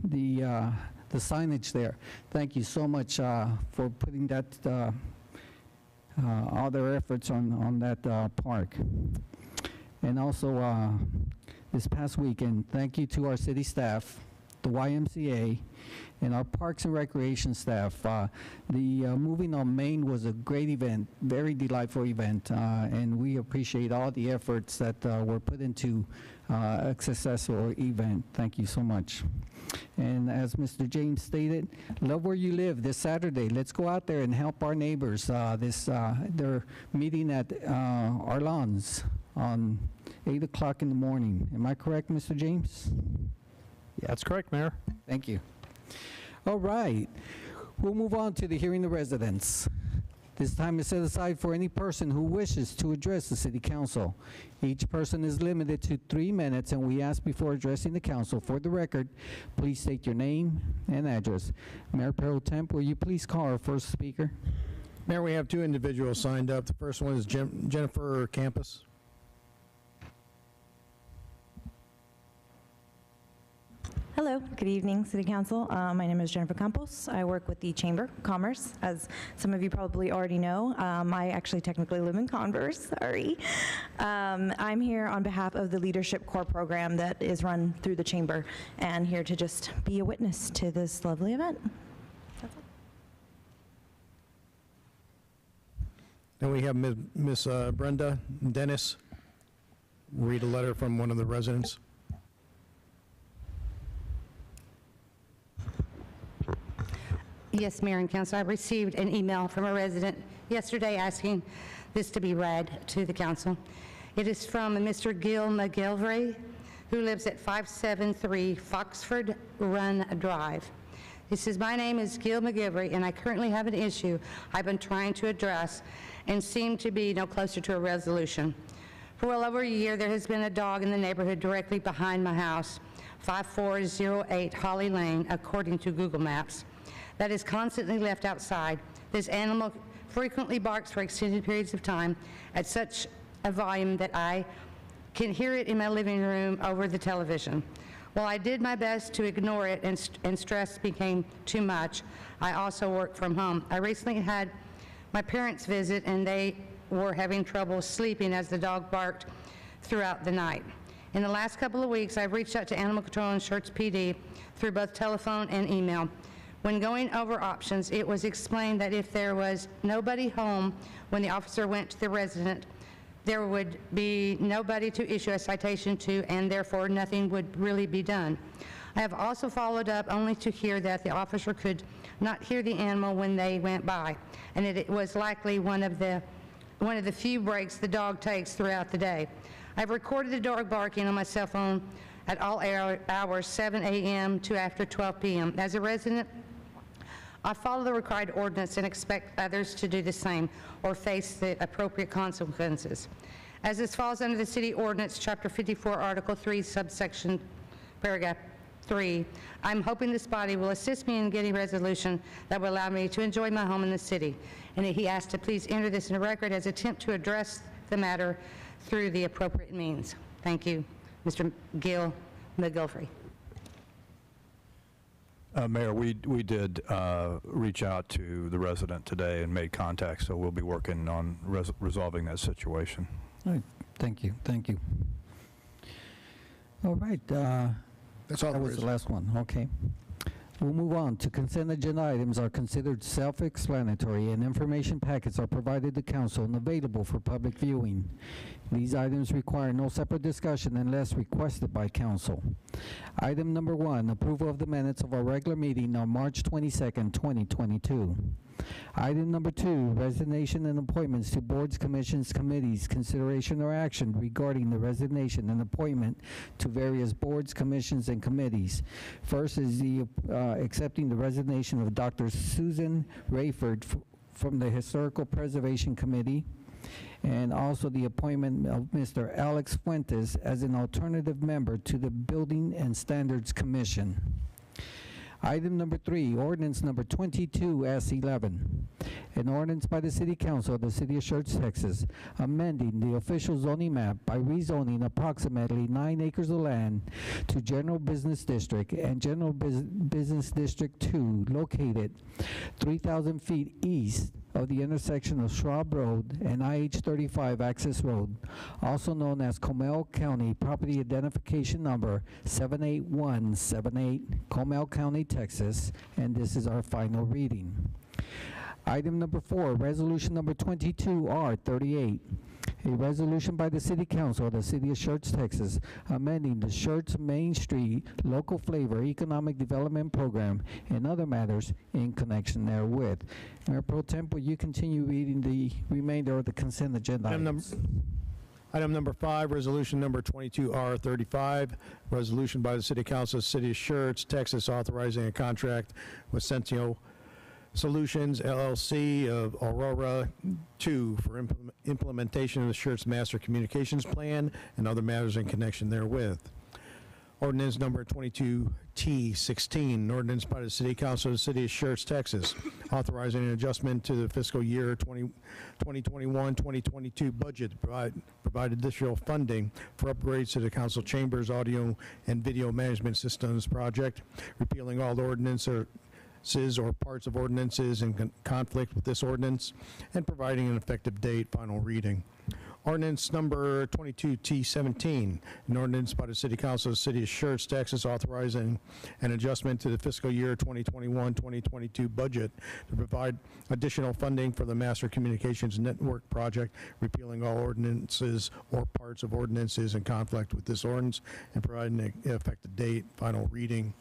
the signage there. Thank you so much for putting that all their efforts on that park. And also this past weekend, thank you to our city staff, the YMCA, and our Parks and Recreation staff. The Moving on Main was a great event, very delightful event, and we appreciate all the efforts that were put into a successful event. Thank you so much. And as Mr. James stated, love where you live this Saturday. Let's go out there and help our neighbors. They're meeting at our lawns on 8 o'clock in the morning. Am I correct, Mr. James? Yeah, that's correct, Mayor. Thank you. All right. We'll move on to the hearing of residents. This time is set aside for any person who wishes to address the City Council. Each person is limited to 3 minutes, and we ask before addressing the council, for the record, please state your name and address. Mayor Pro Tem, will you please call our first speaker? Mayor, we have two individuals signed up. The first one is Jennifer Campus. Hello, good evening, City Council. My name is Jennifer Campos. I work with the Chamber of Commerce. As some of you probably already know, I actually technically live in Converse, sorry. I'm here on behalf of the Leadership Corps program that is run through the Chamber, and here to just be a witness to this lovely event. That's all. Then we have Miss Brenda Dennis read a letter from one of the residents. Yes, Mayor and Council, I received an email from a resident yesterday asking this to be read to the council. It is from Mr. Gil McGilvray, who lives at 573 Foxford Run Drive. He says, my name is Gil McGilvray, and I currently have an issue I've been trying to address and seem to be no closer to a resolution. For well over a year, there has been a dog in the neighborhood directly behind my house, 5408 Holly Lane, according to Google Maps, that is constantly left outside. This animal frequently barks for extended periods of time at such a volume that I can hear it in my living room over the television. While I did my best to ignore it and stress became too much, I also work from home. I recently had my parents visit, and they were having trouble sleeping as the dog barked throughout the night. In the last couple of weeks, I've reached out to Animal Control and Schertz PD through both telephone and email. When going over options, it was explained that if there was nobody home when the officer went to the resident, there would be nobody to issue a citation to, and therefore nothing would really be done. I have also followed up only to hear that the officer could not hear the animal when they went by, and it was likely one of the few breaks the dog takes throughout the day. I've recorded the dog barking on my cell phone at all hours, 7 a.m. to after 12 p.m. As a resident, I follow the required ordinance and expect others to do the same or face the appropriate consequences. As this falls under the City Ordinance, Chapter 54, Article 3, subsection paragraph 3, I'm hoping this body will assist me in getting a resolution that will allow me to enjoy my home in the city. And he asked to please enter this in the record as an attempt to address the matter through the appropriate means. Thank you. Mr. Gil McGilvery. Mayor, we did reach out to the resident today and made contact, so we'll be working on resolving that situation. All right, thank you, thank you. All right, That's all that there was is. the last one, okay. We'll move on to consent agenda items are considered self-explanatory and information packets are provided to council and available for public viewing. These items require no separate discussion unless requested by council. Item number 1, approval of the minutes of our regular meeting on March 22nd, 2022. Item number 2, resignation and appointments to boards, commissions, committees, consideration or action regarding the resignation and appointment to various boards, commissions, and committees. First is the accepting the resignation of Dr. Susan Rayford from the Historical Preservation Committee, and also the appointment of Mr. Alex Fuentes as an alternative member to the Building and Standards Commission. Item number 3, ordinance number 22S11. An ordinance by the City Council of the City of Schertz, Texas, amending the official zoning map by rezoning approximately 9 acres of land to General Business District and General Business District 2, located 3,000 feet east of the intersection of Schwab Road and IH-35 Access Road, also known as Comal County Property Identification Number 78178, Comal County, Texas, and this is our final reading. Item number 4, resolution number 22R38. A resolution by the City Council of the City of Schertz, Texas, amending the Schertz Main Street Local Flavor Economic Development Program and other matters in connection therewith. Mayor Pro Tem, will you continue reading the remainder of the consent agenda items? Item number 5, resolution number 22R35, resolution by the City Council of the City of Schertz, Texas, authorizing a contract with Centennial Solutions, LLC of Aurora 2 for implementation of the Schertz Master Communications Plan and other matters in connection therewith. Ordinance number 22T16, an ordinance by the City Council of the City of Schertz, Texas, authorizing an adjustment to the fiscal year 2021-2022 budget to provide additional funding for upgrades to the council chambers, audio and video management systems project, repealing all ordinances or parts of ordinances in conflict with this ordinance, and providing an effective date, final reading. Ordinance number 22T17, an ordinance by the City Council of the City of Schertz, Texas, authorizing an adjustment to the fiscal year 2021-2022 budget to provide additional funding for the Master Communications Network project, repealing all ordinances or parts of ordinances in conflict with this ordinance, and providing an effective date, final reading.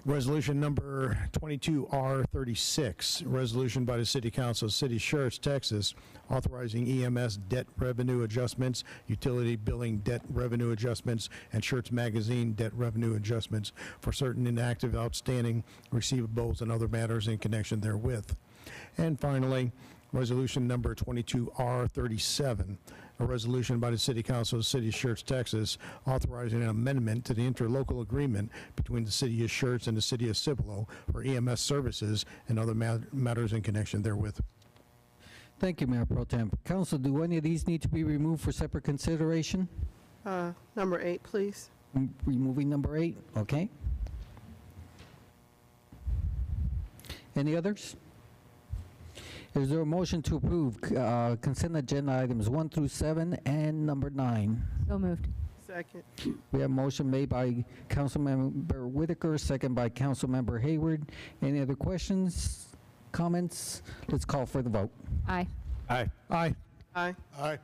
Resolution number 22R36, resolution by the City Council of the City of Schertz, Texas, authorizing EMS debt revenue adjustments, utility billing debt revenue adjustments, and Schertz Magazine debt revenue adjustments for certain inactive, outstanding receivables and other matters in connection therewith. And finally, resolution number 22R37, a resolution by the City Council of the City of Schertz, Texas, authorizing an amendment to the interlocal agreement between the City of Schertz and the City of Cibolo for EMS services and other matters in connection therewith. Thank you, Mayor Pro Tem. Council, do any of these need to be removed for separate consideration? Number 8, please. Removing number 8, okay. Any others? Is there a motion to approve consent agenda items 1 through 7 and number 9? So moved. Second. We have a motion made by Councilmember Whitaker, second by Councilmember Hayward. Any other questions, comments? Let's call for the vote. Aye. Aye. Aye. Aye. Aye.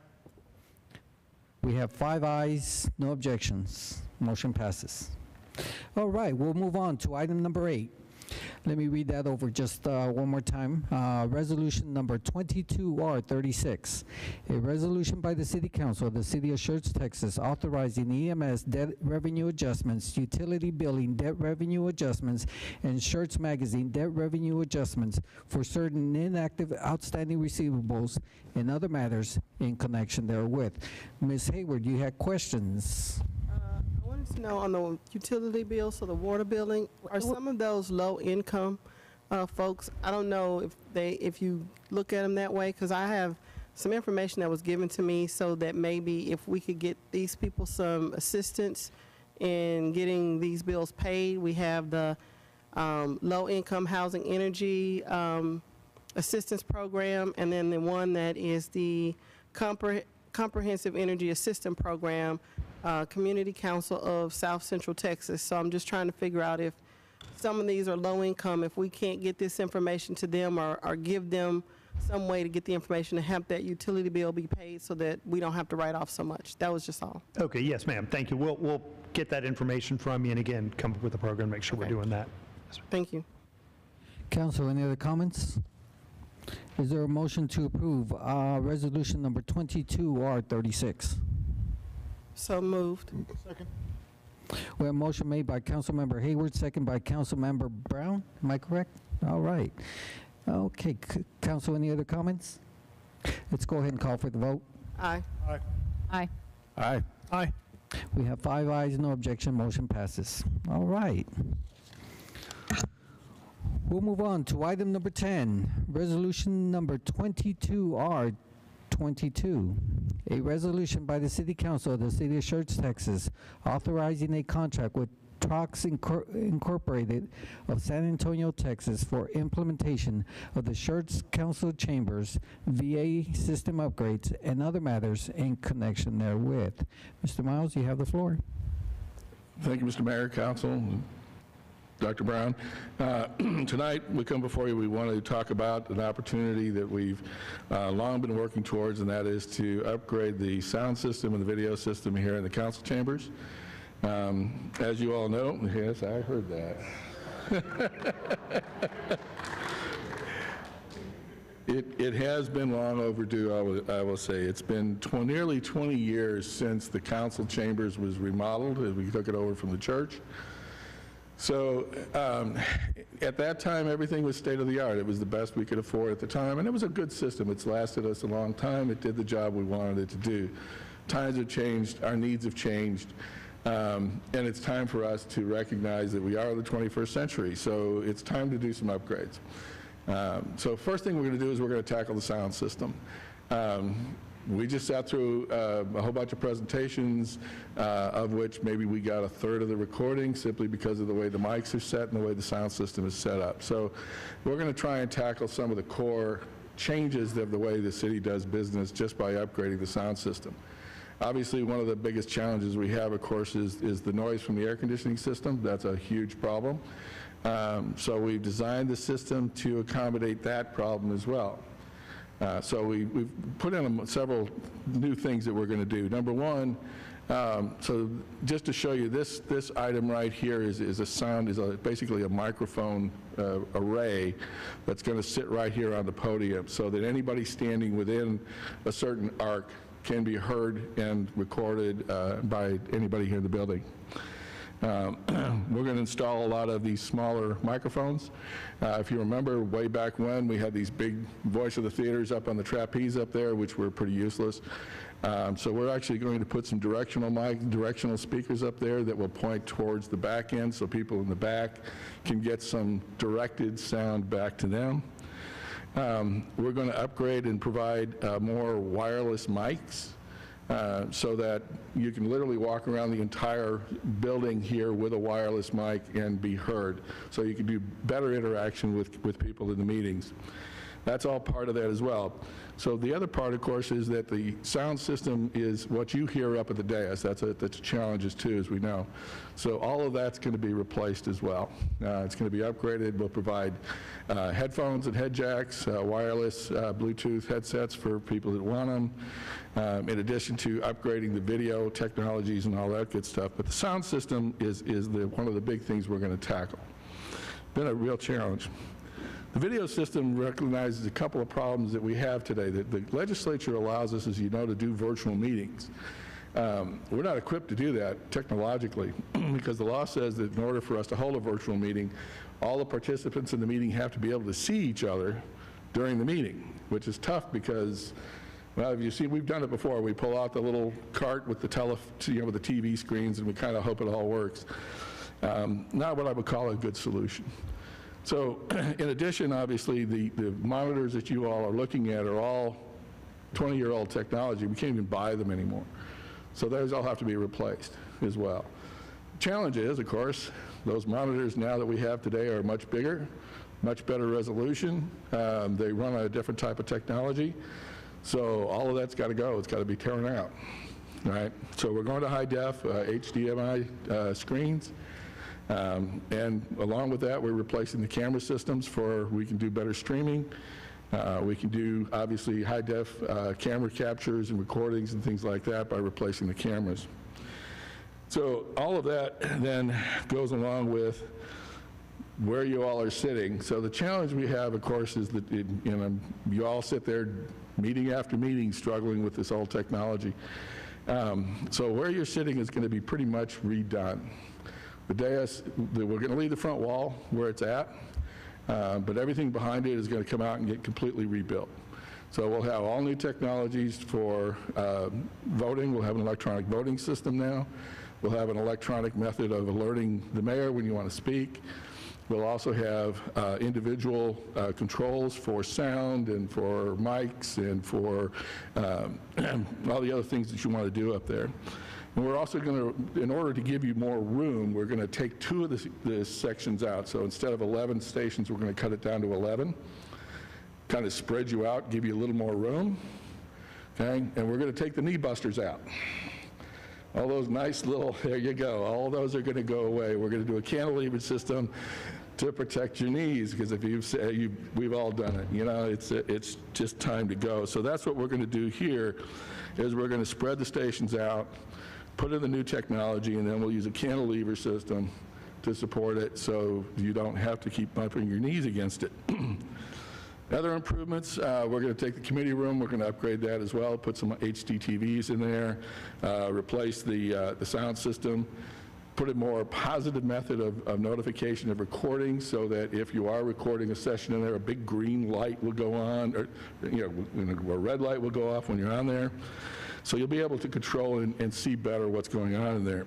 We have 5 ayes, no objections. Motion passes. All right, we'll move on to item number 8. Let me read that over just one more time. Resolution number 22R36, a resolution by the City Council of the City of Schertz, Texas, authorizing EMS debt revenue adjustments, utility billing debt revenue adjustments, and Schertz Magazine debt revenue adjustments for certain inactive outstanding receivables and other matters in connection therewith. Ms. Hayward, you had questions. I wanted to know on the utility bills, so the water billing, are some of those low-income folks? I don't know if you look at them that way, because I have some information that was given to me so that maybe if we could get these people some assistance in getting these bills paid. We have the low-income housing energy assistance program, and then the one that is the comprehensive energy assistance program, Community Council of South Central Texas. So I'm just trying to figure out if some of these are low income, if we can't get this information to them or give them some way to get the information to help that utility bill be paid so that we don't have to write off so much. That was just all. Okay, yes, ma'am, thank you. We'll get that information from you, and again, come up with a program, make sure we're doing that. Thank you. Council, any other comments? Is there a motion to approve resolution number 22R36? So moved. Second. We have a motion made by Councilmember Hayward, second by Councilmember Brown. Am I correct? All right. Okay, Council, any other comments? Let's go ahead and call for the vote. Aye. Aye. Aye. Aye. Aye. We have 5 ayes, no objection, motion passes. All right. We'll move on to item number 10, resolution number 22R22, a resolution by the City Council of the City of Schertz, Texas, authorizing a contract with Trox Incorporated of San Antonio, Texas for implementation of the Schertz Council Chambers VA system upgrades and other matters in connection therewith. Mr. Miles, you have the floor. Thank you, Mr. Mayor, Council, Dr. Brown. Tonight, we come before you, we want to talk about an opportunity that we've long been working towards, and that is to upgrade the sound system and the video system here in the council chambers. As you all know, yes, I heard that. It has been long overdue, I will say. It's been nearly 20 years since the council chambers was remodeled, as we took it over from the church. So at that time, everything was state of the art. It was the best we could afford at the time, and it was a good system. It's lasted us a long time. It did the job we wanted it to do. Times have changed. Our needs have changed. And it's time for us to recognize that we are in the 21st century. So it's time to do some upgrades. So first thing we're going to do is we're going to tackle the sound system. We just sat through a whole bunch of presentations, of which maybe we got a third of the recording simply because of the way the mics are set and the way the sound system is set up. So we're going to try and tackle some of the core changes of the way the city does business just by upgrading the sound system. Obviously, one of the biggest challenges we have, of course, is the noise from the air conditioning system. That's a huge problem. So we've designed the system to accommodate that problem as well. So we've put in several new things that we're going to do. Number one, so just to show you, this item right here is basically a microphone array that's going to sit right here on the podium so that anybody standing within a certain arc can be heard and recorded by anybody here in the building. We're going to install a lot of these smaller microphones. If you remember way back when, we had these big voice of the theaters up on the trapeze up there, which were pretty useless. So we're actually going to put some directional speakers up there that will point towards the back end so people in the back can get some directed sound back to them. We're going to upgrade and provide more wireless mics so that you can literally walk around the entire building here with a wireless mic and be heard. So you can do better interaction with people in the meetings. That's all part of that as well. So the other part, of course, is that the sound system is what you hear up at the dais. That's a challenge too, as we know. So all of that's going to be replaced as well. It's going to be upgraded. We'll provide headphones and head jacks, wireless Bluetooth headsets for people that want them, in addition to upgrading the video technologies and all that good stuff. But the sound system is one of the big things we're going to tackle. Been a real challenge. The video system recognizes a couple of problems that we have today. The legislature allows us, as you know, to do virtual meetings. We're not equipped to do that technologically because the law says that in order for us to hold a virtual meeting, all the participants in the meeting have to be able to see each other during the meeting, which is tough because, well, if you see, we've done it before. We pull out the little cart with the with the TV screens, and we kind of hope it all works. Not what I would call a good solution. So in addition, obviously, the monitors that you all are looking at are all 20-year-old technology. We can't even buy them anymore. So those all have to be replaced as well. Challenge is, of course, those monitors now that we have today are much bigger, much better resolution. They run on a different type of technology. So all of that's got to go. It's got to be torn out. Right? So we're going to high def HDMI screens. And along with that, we're replacing the camera systems we can do better streaming. We can do, obviously, high def camera captures and recordings and things like that by replacing the cameras. So all of that then goes along with where you all are sitting. So the challenge we have, of course, is that you all sit there meeting after meeting struggling with this old technology. So where you're sitting is going to be pretty much redone. The dais, we're going to leave the front wall where it's at, but everything behind it is going to come out and get completely rebuilt. So we'll have all new technologies for voting. We'll have an electronic voting system now. We'll have an electronic method of alerting the mayor when you want to speak. We'll also have individual controls for sound and for mics and for all the other things that you want to do up there. And we're also going to, in order to give you more room, we're going to take 2 of the sections out. So instead of 11 stations, we're going to cut it down to 11, kind of spread you out, give you a little more room. Okay? And we're going to take the knee busters out. All those nice little, there you go, all those are going to go away. We're going to do a cantilever system to protect your knees, because if we've all done it, you know, it's just time to go. So that's what we're going to do here, is we're going to spread the stations out, put in the new technology, and then we'll use a cantilever system to support it so you don't have to keep bumping your knees against it. Other improvements, we're going to take the committee room, we're going to upgrade that as well, put some HD TVs in there, replace the sound system, put a more positive method of notification of recording, so that if you are recording a session in there, a big green light will go on, or a red light will go off when you're on there. So you'll be able to control and see better what's going on in there.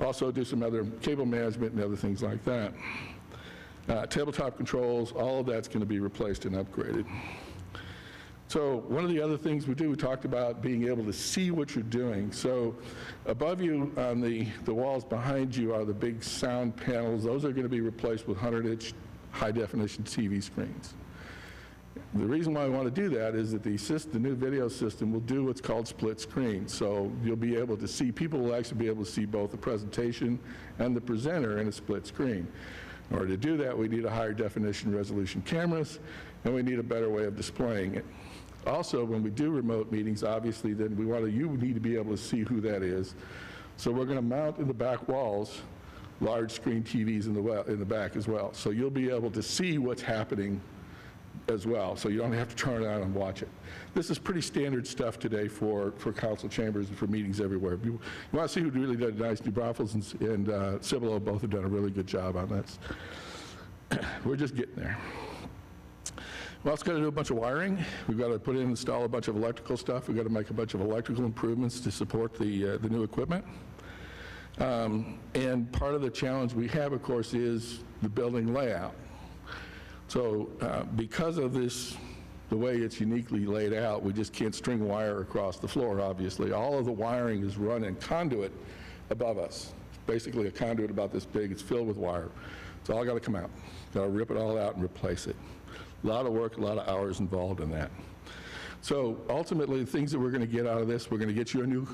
Also do some other cable management and other things like that. Tabletop controls, all of that's going to be replaced and upgraded. So one of the other things we do, we talked about being able to see what you're doing. So above you on the walls behind you are the big sound panels. Those are going to be replaced with 100-inch high-definition TV screens. The reason why I want to do that is that the new video system will do what's called split screen. So you'll be able to see, people will actually be able to see both the presentation and the presenter in a split screen. In order to do that, we need a higher definition resolution cameras, and we need a better way of displaying it. Also, when we do remote meetings, obviously, then you need to be able to see who that is. So we're going to mount in the back walls large screen TVs in the back as well. So you'll be able to see what's happening as well, so you don't have to turn it on and watch it. This is pretty standard stuff today for council chambers and for meetings everywhere. You want to see who really did nice. New Braunfels and Cibolo both have done a really good job on this. We're just getting there. We're also got to do a bunch of wiring. We've got to install a bunch of electrical stuff. We've got to make a bunch of electrical improvements to support the new equipment. And part of the challenge we have, of course, is the building layout. So because of this, the way it's uniquely laid out, we just can't string wire across the floor, obviously. All of the wiring is run in conduit above us. It's basically a conduit about this big. It's filled with wire. It's all got to come out. Got to rip it all out and replace it. A lot of work, a lot of hours involved in that. So ultimately, the things that we're going to get out of this, we're going to get you a new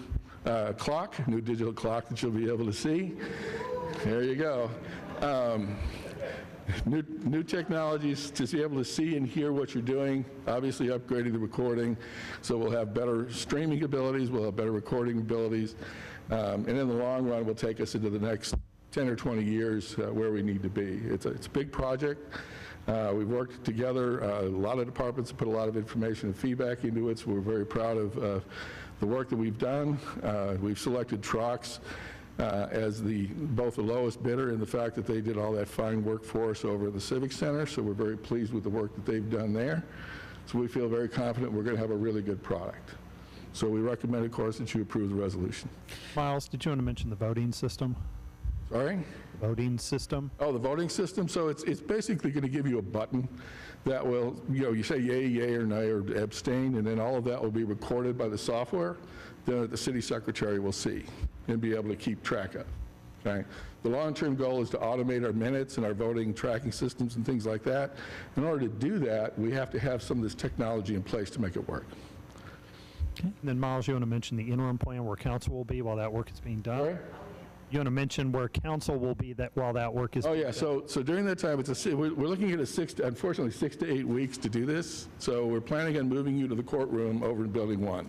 clock, a new digital clock that you'll be able to see. There you go. New technologies to be able to see and hear what you're doing, obviously upgrading the recording, so we'll have better streaming abilities, we'll have better recording abilities, and in the long run will take us into the next 10 or 20 years where we need to be. It's a big project. We've worked together, a lot of departments have put a lot of information and feedback into it, so we're very proud of the work that we've done. We've selected Trox as both the lowest bidder and the fact that they did all that fine work for us over at the Civic Center, so we're very pleased with the work that they've done there. So we feel very confident we're going to have a really good product. So we recommend, of course, that you approve the resolution. Miles, did you want to mention the voting system? Sorry? Voting system? Oh, the voting system. So it's basically going to give you a button that will, you say yay or nay or abstain, and then all of that will be recorded by the software that the city secretary will see and be able to keep track of. Okay? The long-term goal is to automate our minutes and our voting tracking systems and things like that. In order to do that, we have to have some of this technology in place to make it work. Okay. And then Miles, you want to mention the interim plan where council will be while that work is being done? Sorry? You want to mention where council will be while that work is being done? So during that time, we're looking at unfortunately 6 to 8 weeks to do this. So we're planning on moving you to the courtroom over in Building 1.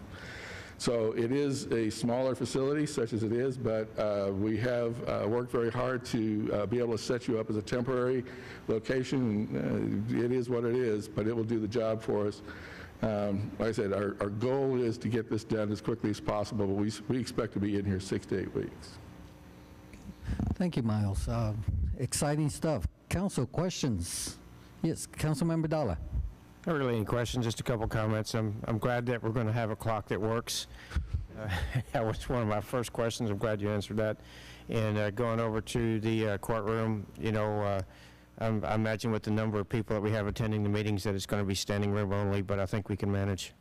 So it is a smaller facility, such as it is, but we have worked very hard to be able to set you up as a temporary location. It is what it is, but it will do the job for us. Like I said, our goal is to get this done as quickly as possible, but we expect to be in here 6 to 8 weeks. Thank you, Miles. Exciting stuff. Council, questions? Yes, Councilmember Dalla. Not really any questions, just a couple comments. I'm glad that we're going to have a clock that works. That was one of my first questions. I'm glad you answered that. And going over to the courtroom, I imagine with the number of people that we have attending the meetings that it's going to be standing room only, but I think we can manage.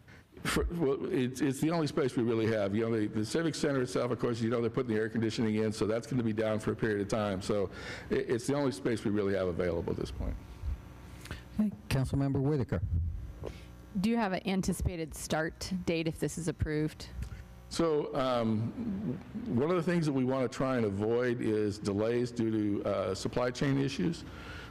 Well, it's the only space we really have. The Civic Center itself, of course, they're putting the air conditioning in, so that's going to be down for a period of time. So it's the only space we really have available at this point. Okay, Councilmember Whitaker. Do you have an anticipated start date if this is approved? So one of the things that we want to try and avoid is delays due to supply chain issues.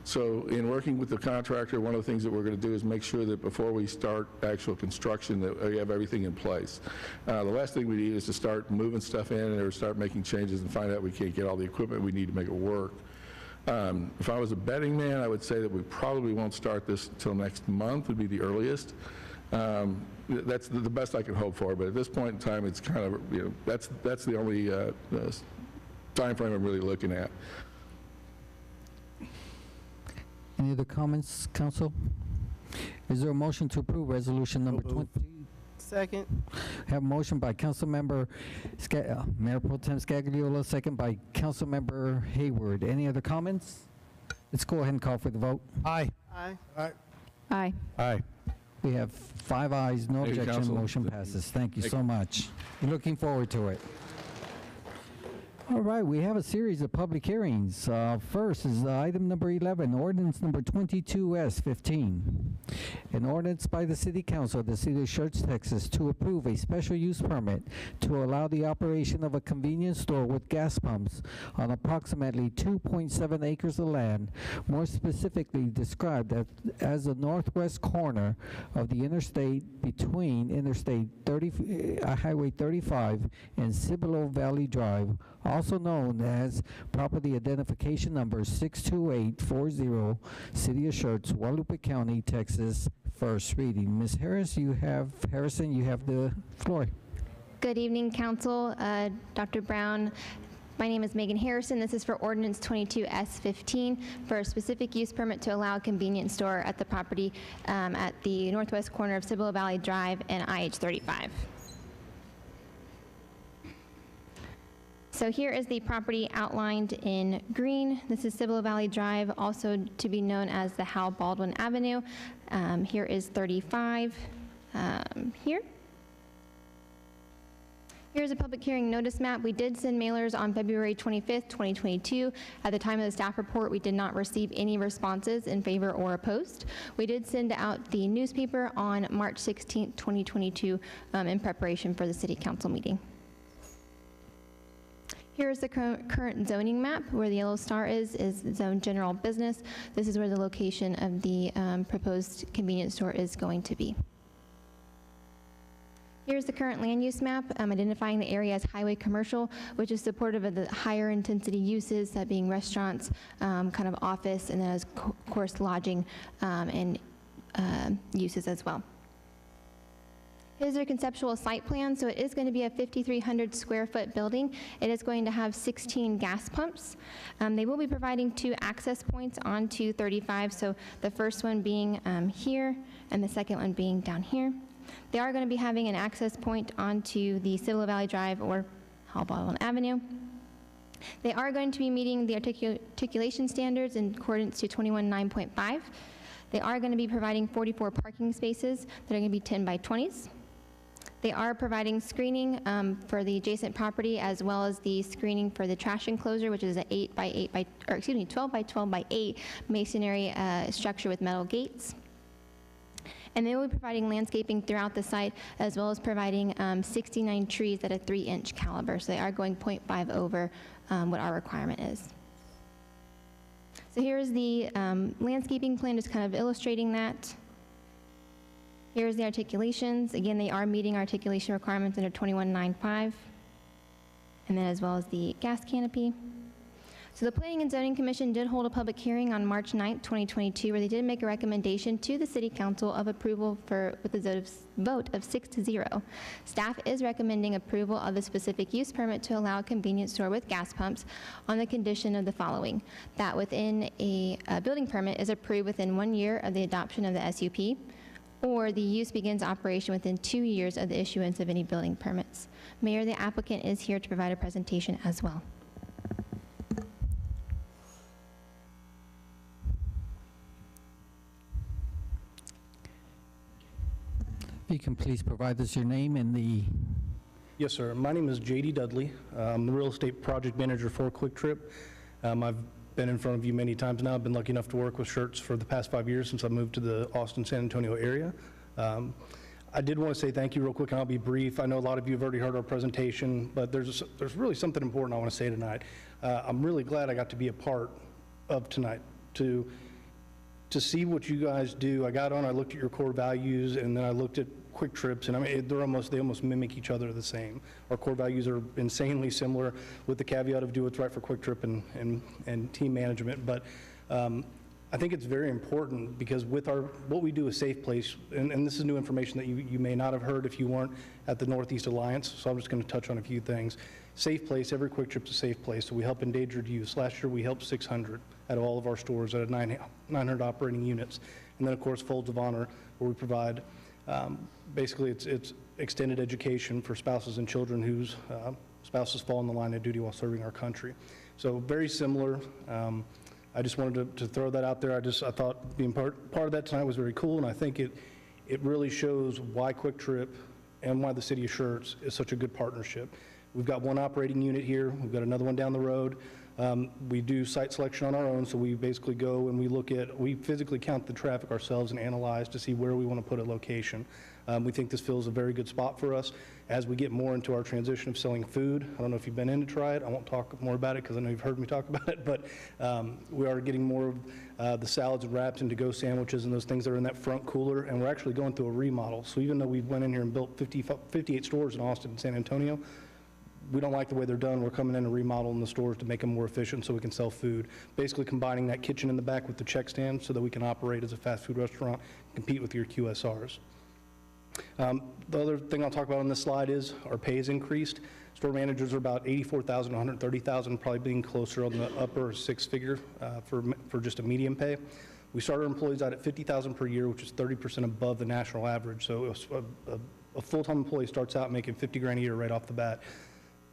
So in working with the contractor, one of the things that we're going to do is make sure that before we start actual construction that we have everything in place. The last thing we need is to start moving stuff in or start making changes and find out we can't get all the equipment we need to make it work. If I was a betting man, I would say that we probably won't start this until next month would be the earliest. That's the best I can hope for, but at this point in time, it's kind of, that's the only time frame I'm really looking at. Any other comments, Council? Is there a motion to approve resolution number 20? Second. Have a motion by Councilmember Mayor Pro Tem Scagliola, second by Councilmember Hayward. Any other comments? Let's go ahead and call for the vote. Aye. Aye. Aye. Aye. Aye. We have 5 ayes, no Thank you, objection, Council. motion passes. Thank you Thank so you. much. We're looking forward to it. All right, we have a series of public hearings. First is item number 11, ordinance number 22S15. An ordinance by the City Council of the City of Schertz, Texas, to approve a special use permit to allow the operation of a convenience store with gas pumps on approximately 2.7 acres of land, more specifically described as the northwest corner of the interstate between Interstate Highway 35 and Cibolo Valley Drive, also known as property identification number 62840, City of Schertz, Guadalupe County, Texas. First reading. Ms. Harrison, you have the floor. Good evening, Council. Dr. Brown. My name is Megan Harrison. This is for ordinance 22S15 for a specific use permit to allow a convenience store at the property at the northwest corner of Cibolo Valley Drive and IH-35. So here is the property outlined in green. This is Cibolo Valley Drive, also to be known as the Hal Baldwin Avenue. Here is 35 here. Here's a public hearing notice map. We did send mailers on February 25th, 2022. At the time of the staff report, we did not receive any responses in favor or opposed. We did send out the newspaper on March 16th, 2022 in preparation for the City Council meeting. Here's the current zoning map. Where the yellow star is zone general business. This is where the location of the proposed convenience store is going to be. Here's the current land use map, identifying the area as highway commercial, which is supportive of the higher intensity uses, that being restaurants, kind of office, and then of course lodging and uses as well. Here's our conceptual site plan. So it is going to be a 5,300 square foot building. It is going to have 16 gas pumps. They will be providing 2 access points onto 35. So the first one being here and the second one being down here. They are going to be having an access point onto the Cibolo Valley Drive or Hal Baldwin Avenue. They are going to be meeting the articulation standards in accordance to 21.9.5. They are going to be providing 44 parking spaces that are going to be 10 by 20s. They are providing screening for the adjacent property, as well as the screening for the trash enclosure, which is an 12 by 12 by 8 masonry structure with metal gates. And they will be providing landscaping throughout the site, as well as providing 69 trees at a 3-inch caliber. So they are going 0.5 over what our requirement is. So here's the landscaping plan, just kind of illustrating that. Here's the articulations. Again, they are meeting articulation requirements under 21.9.5, and then as well as the gas canopy. So the Planning and Zoning Commission did hold a public hearing on March 9th, 2022, where they did make a recommendation to the City Council of approval with a vote of 6-0. Staff is recommending approval of a specific use permit to allow a convenience store with gas pumps on the condition of the following: that within a building permit is approved within 1 year of the adoption of the SUP, or the use begins operation within 2 years of the issuance of any building permits. Mayor, the applicant is here to provide a presentation as well. If you can please provide us your name and the... Yes, sir. My name is J.D. Dudley. I'm the real estate project manager for Quick Trip. I've been in front of you many times now. I've been lucky enough to work with Schertz for the past 5 years since I moved to the Austin, San Antonio area. I did want to say thank you real quick, and I'll be brief. I know a lot of you have already heard our presentation, but there's really something important I want to say tonight. I'm really glad I got to be a part of tonight, to see what you guys do. I got on, I looked at your core values, and then I looked at Quick Trips, and I mean, they almost mimic each other the same. Our core values are insanely similar, with the caveat of do what's right for Quick Trip and team management. But I think it's very important, because with what we do is Safe Place, and this is new information that you may not have heard if you weren't at the Northeast Alliance, so I'm just going to touch on a few things. Safe Place, every Quick Trip's a safe place, so we help endangered youth. Last year we helped 600 out of all of our stores out of 900 operating units. And then of course Folds of Honor, where we provide basically it's extended education for spouses and children whose spouses fall in the line of duty while serving our country. So very similar. I just wanted to throw that out there. I thought being part of that tonight was very cool, and I think it really shows why Quick Trip and why the city of Schertz is such a good partnership. We've got one operating unit here. We've got another one down the road. We do site selection on our own, so we basically go and we physically count the traffic ourselves and analyze to see where we want to put a location. We think this fills a very good spot for us as we get more into our transition of selling food. I don't know if you've been in to try it. I won't talk more about it because I know you've heard me talk about it, but we are getting more of the salads and wraps and to-go sandwiches and those things that are in that front cooler, and we're actually going through a remodel. So even though we went in here and built 58 stores in Austin and San Antonio, we don't like the way they're done. We're coming in and remodeling the stores to make them more efficient so we can sell food. Basically combining that kitchen in the back with the check stand so that we can operate as a fast food restaurant, compete with your QSRs. The other thing I'll talk about on this slide is our pay has increased. Store managers are about $84,000 to $130,000, probably being closer on the upper six-figure for just a medium pay. We start our employees out at $50,000 per year, which is 30% above the national average. So a full-time employee starts out making $50,000 a year right off the bat.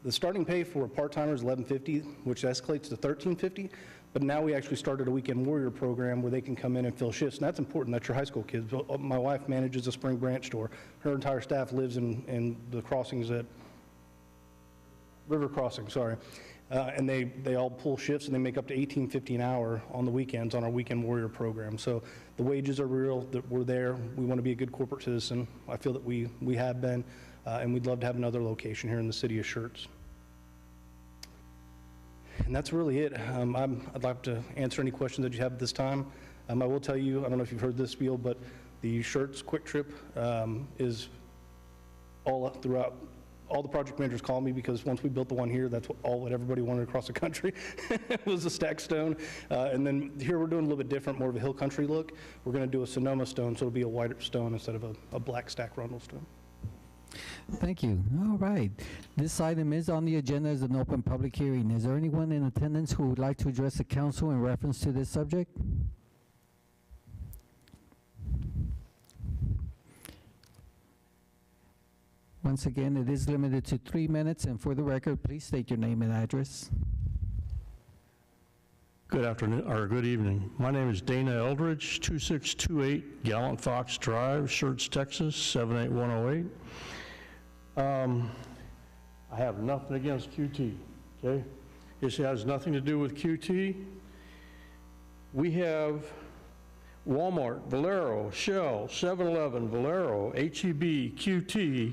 The starting pay for a part-timer is $11.50, which escalates to $13.50, but now we actually started a weekend warrior program where they can come in and fill shifts, and that's important. That's your high school kids. My wife manages a Spring Branch store. Her entire staff lives in the crossings at River Crossing, sorry. And they all pull shifts, and they make up to $18.50 an hour on the weekends on our weekend warrior program. So the wages are real, that we're there. We want to be a good corporate citizen. I feel that we have been. And we'd love to have another location here in the city of Schertz. And that's really it. I'd like to answer any questions that you have at this time. I will tell you, I don't know if you've heard this spiel, but the Schertz Quick Trip is all throughout. All the project managers call me because once we built the one here, that's what everybody wanted across the country was a stacked stone. And then here we're doing a little bit different, more of a hill country look. We're going to do a Sonoma stone, so it'll be a whiter stone instead of a black stack rundle stone. Thank you. All right. This item is on the agenda as an open public hearing. Is there anyone in attendance who would like to address the council in reference to this subject? Once again, it is limited to 3 minutes, and for the record, please state your name and address. Good afternoon, or good evening. My name is Dana Eldridge, 2628 Gallant Fox Drive, Schertz, Texas, 78108. I have nothing against QT, okay? This has nothing to do with QT. We have Walmart, Valero, Shell, 7-Eleven, Valero, HEB, QT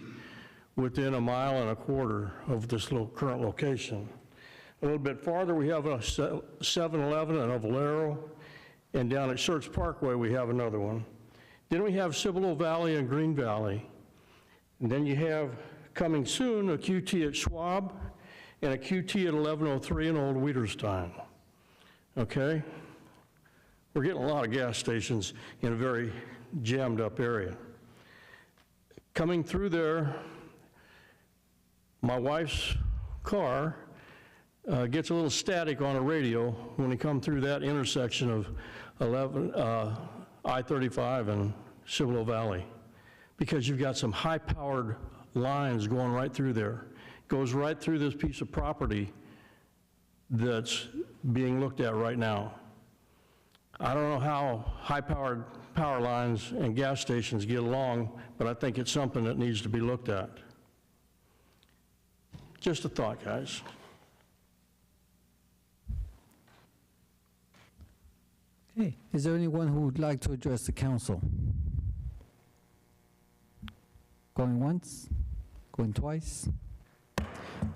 within 1.25 miles of this current location. A little bit farther, we have a 7-Eleven and a Valero, and down at Schertz Parkway, we have another one. Then we have Cibolo Valley and Green Valley. And then you have, coming soon, a QT at Schwab and a QT at 1103 in Old Wiederstein. Okay? We're getting a lot of gas stations in a very jammed up area. Coming through there, my wife's car gets a little static on a radio when we come through that intersection of I-35 and Cibolo Valley, because you've got some high-powered lines going right through there. Goes right through this piece of property that's being looked at right now. I don't know how high-powered power lines and gas stations get along, but I think it's something that needs to be looked at. Just a thought, guys. Okay, is there anyone who would like to address the council? Going once, going twice?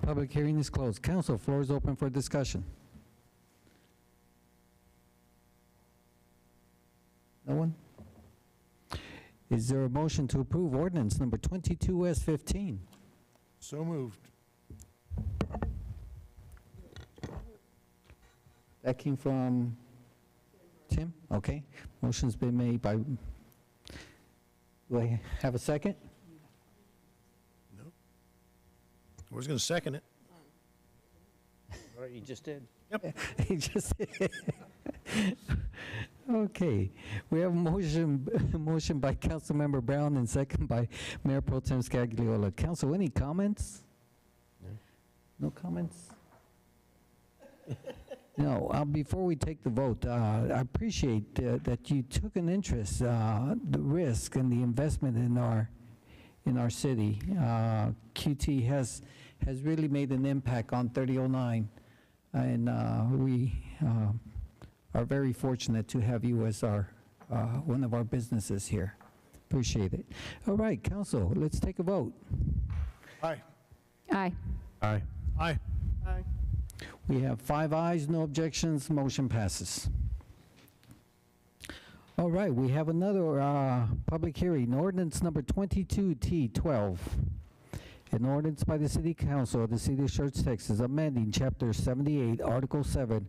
Public hearing is closed. Council, floor is open for discussion. No one? Is there a motion to approve ordinance number 22S15? So moved. That came from Tim? Okay. Motion's been made by, do I have a second? No. I was going to second it. All right, you just did. Yep. He just Okay. We have a motion by Councilmember Brown and second by Mayor Pro Tem Scagliola. Council, any comments? No comments? No. Before we take the vote, I appreciate that you took an interest, the risk and the investment in our city. QT has really made an impact on 3009, and we are very fortunate to have you as our one of our businesses here. Appreciate it. All right, Council, let's take a vote. Aye. Aye. Aye. Aye. Aye. We have 5 ayes, no objections, motion passes. All right, we have another public hearing, ordinance number 22T12. An ordinance by the City Council of the City of Schertz, Texas, amending Chapter 78, Article 7,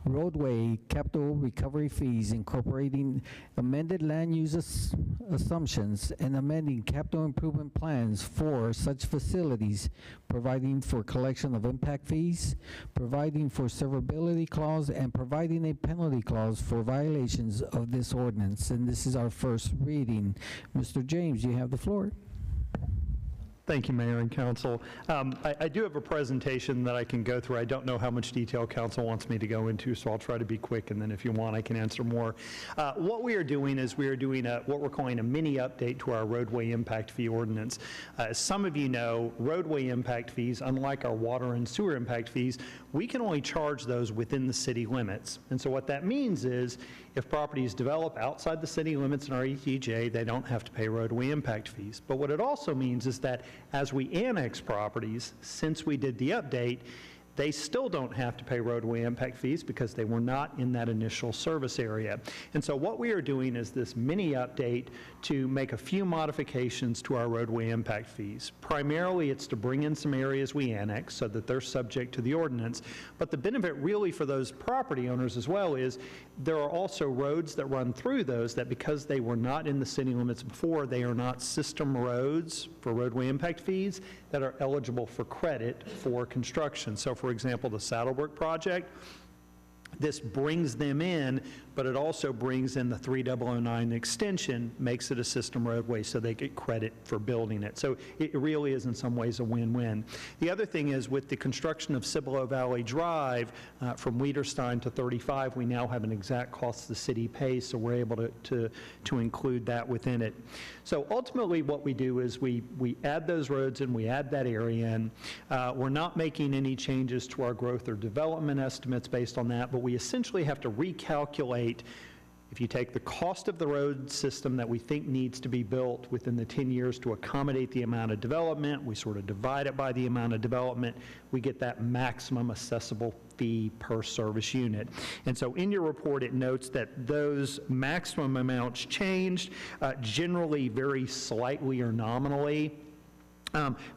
roadway capital recovery fees, incorporating amended land use assumptions and amending capital improvement plans for such facilities, providing for collection of impact fees, providing for severability clause, and providing a penalty clause for violations of this ordinance. And this is our first reading. Mr. James, you have the floor. Thank you, Mayor and Council. I do have a presentation that I can go through. I don't know how much detail Council wants me to go into, so I'll try to be quick, and then if you want, I can answer more. What we are doing is we are doing what we're calling a mini update to our roadway impact fee ordinance. As some of you know, roadway impact fees, unlike our water and sewer impact fees, we can only charge those within the city limits. And so what that means is if properties develop outside the city limits in our ETJ, they don't have to pay roadway impact fees. But what it also means is that as we annex properties, since we did the update, they still don't have to pay roadway impact fees because they were not in that initial service area. And so what we are doing is this mini update to make a few modifications to our roadway impact fees. Primarily, it's to bring in some areas we annex so that they're subject to the ordinance. But the benefit really for those property owners as well is there are also roads that run through those that because they were not in the city limits before, they are not system roads for roadway impact fees that are eligible for credit for construction. So for example, the Saddlebrook project, this brings them in but it also brings in the 3009 extension, makes it a system roadway, so they get credit for building it. So it really is in some ways a win-win. The other thing is with the construction of Cibolo Valley Drive from Weederstein to 35, we now have an exact cost the city pays, so we're able to include that within it. So ultimately what we do is we add those roads and we add that area in. We're not making any changes to our growth or development estimates based on that, but we essentially have to recalculate. If you take the cost of the road system that we think needs to be built within the 10 years to accommodate the amount of development, we sort of divide it by the amount of development, we get that maximum assessable fee per service unit. And so in your report, it notes that those maximum amounts changed, generally very slightly or nominally.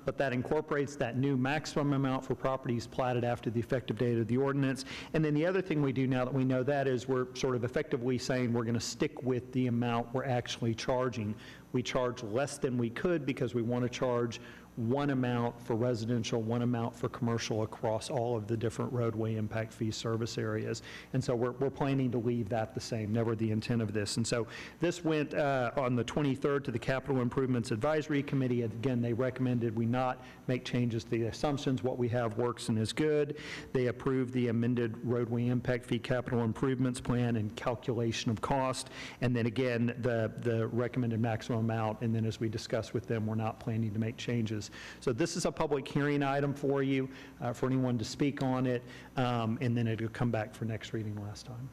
But that incorporates that new maximum amount for properties platted after the effective date of the ordinance. And then the other thing we do now that we know that is we're sort of effectively saying we're going to stick with the amount we're actually charging. We charge less than we could because we want to charge one amount for residential, one amount for commercial across all of the different roadway impact fee service areas. And so we're planning to leave that the same, never the intent of this. And so this went on the 23rd to the Capital Improvements Advisory Committee. Again, they recommended we not make changes to the assumptions. What we have works and is good. They approved the amended roadway impact fee capital improvements plan and calculation of cost. And then again, the recommended maximum amount. And then as we discussed with them, we're not planning to make changes. So this is a public hearing item for you, for anyone to speak on it, and then it'll come back for next reading last time.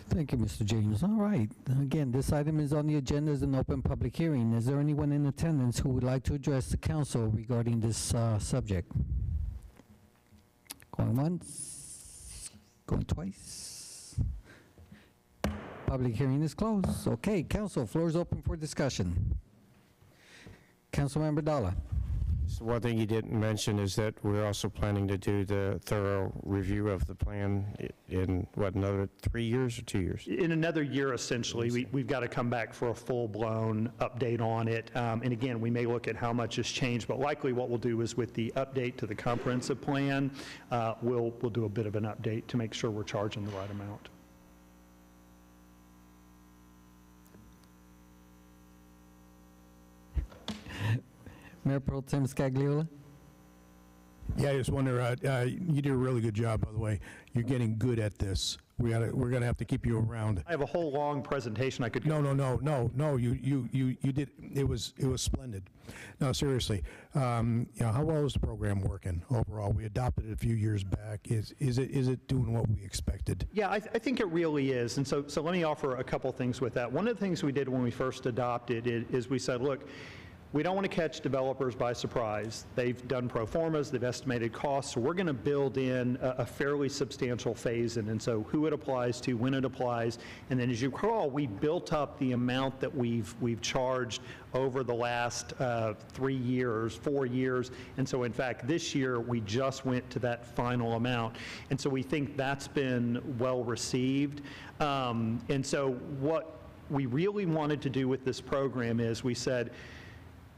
Thank you, Mr. James. All right. Again, this item is on the agenda as an open public hearing. Is there anyone in attendance who would like to address the council regarding this subject? Going once, going twice. Public hearing is closed. Okay, council, floor is open for discussion. Councilmember Dalla. So one thing you didn't mention is that we're also planning to do the thorough review of the plan in, what, another 3 years or 2 years? In another year, essentially. We've got to come back for a full-blown update on it. And again, we may look at how much has changed, but likely what we'll do is with the update to the comprehensive plan, we'll do a bit of an update to make sure we're charging the right amount. Mayor Pro Tem Scagliola. Yeah, I just wonder, you did a really good job, by the way. You're getting good at this. We're gonna have to keep you around. I have a whole long presentation I could. No. You did. It was splendid. No, seriously. How well is the program working overall? We adopted it a few years back. Is it doing what we expected? Yeah, I think it really is. And so let me offer a couple things with that. One of the things we did when we first adopted it is we said, look, we don't want to catch developers by surprise. They've done pro formas, they've estimated costs, so we're going to build in a fairly substantial phase in, and so who it applies to, when it applies, and then as you recall, we built up the amount that we've charged over the last 3 years, 4 years, and so in fact this year we just went to that final amount, and so we think that's been well received. And so what we really wanted to do with this program is we said,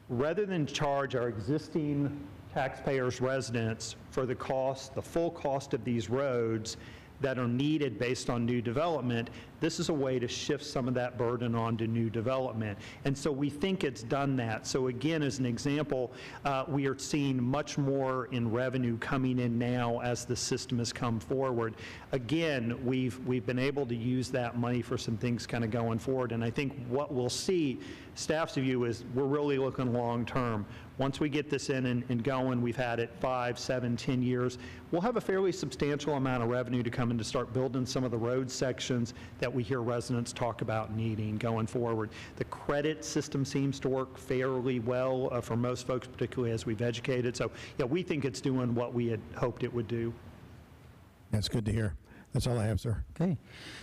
rather than charge our existing taxpayers, residents, for the cost, the full cost of these roads that are needed based on new development, this is a way to shift some of that burden onto new development. And so we think it's done that. So again, as an example, we are seeing much more in revenue coming in now as the system has come forward. Again, we've been able to use that money for some things kind of going forward. And I think what we'll see, staff's view is we're really looking long term. Once we get this in and going, we've had it 5, 7, 10 years, we'll have a fairly substantial amount of revenue to come in to start building some of the road sections that we hear residents talk about needing going forward. The credit system seems to work fairly well for most folks, particularly as we've educated. So yeah, we think it's doing what we had hoped it would do. That's good to hear. That's all I have, sir. Okay.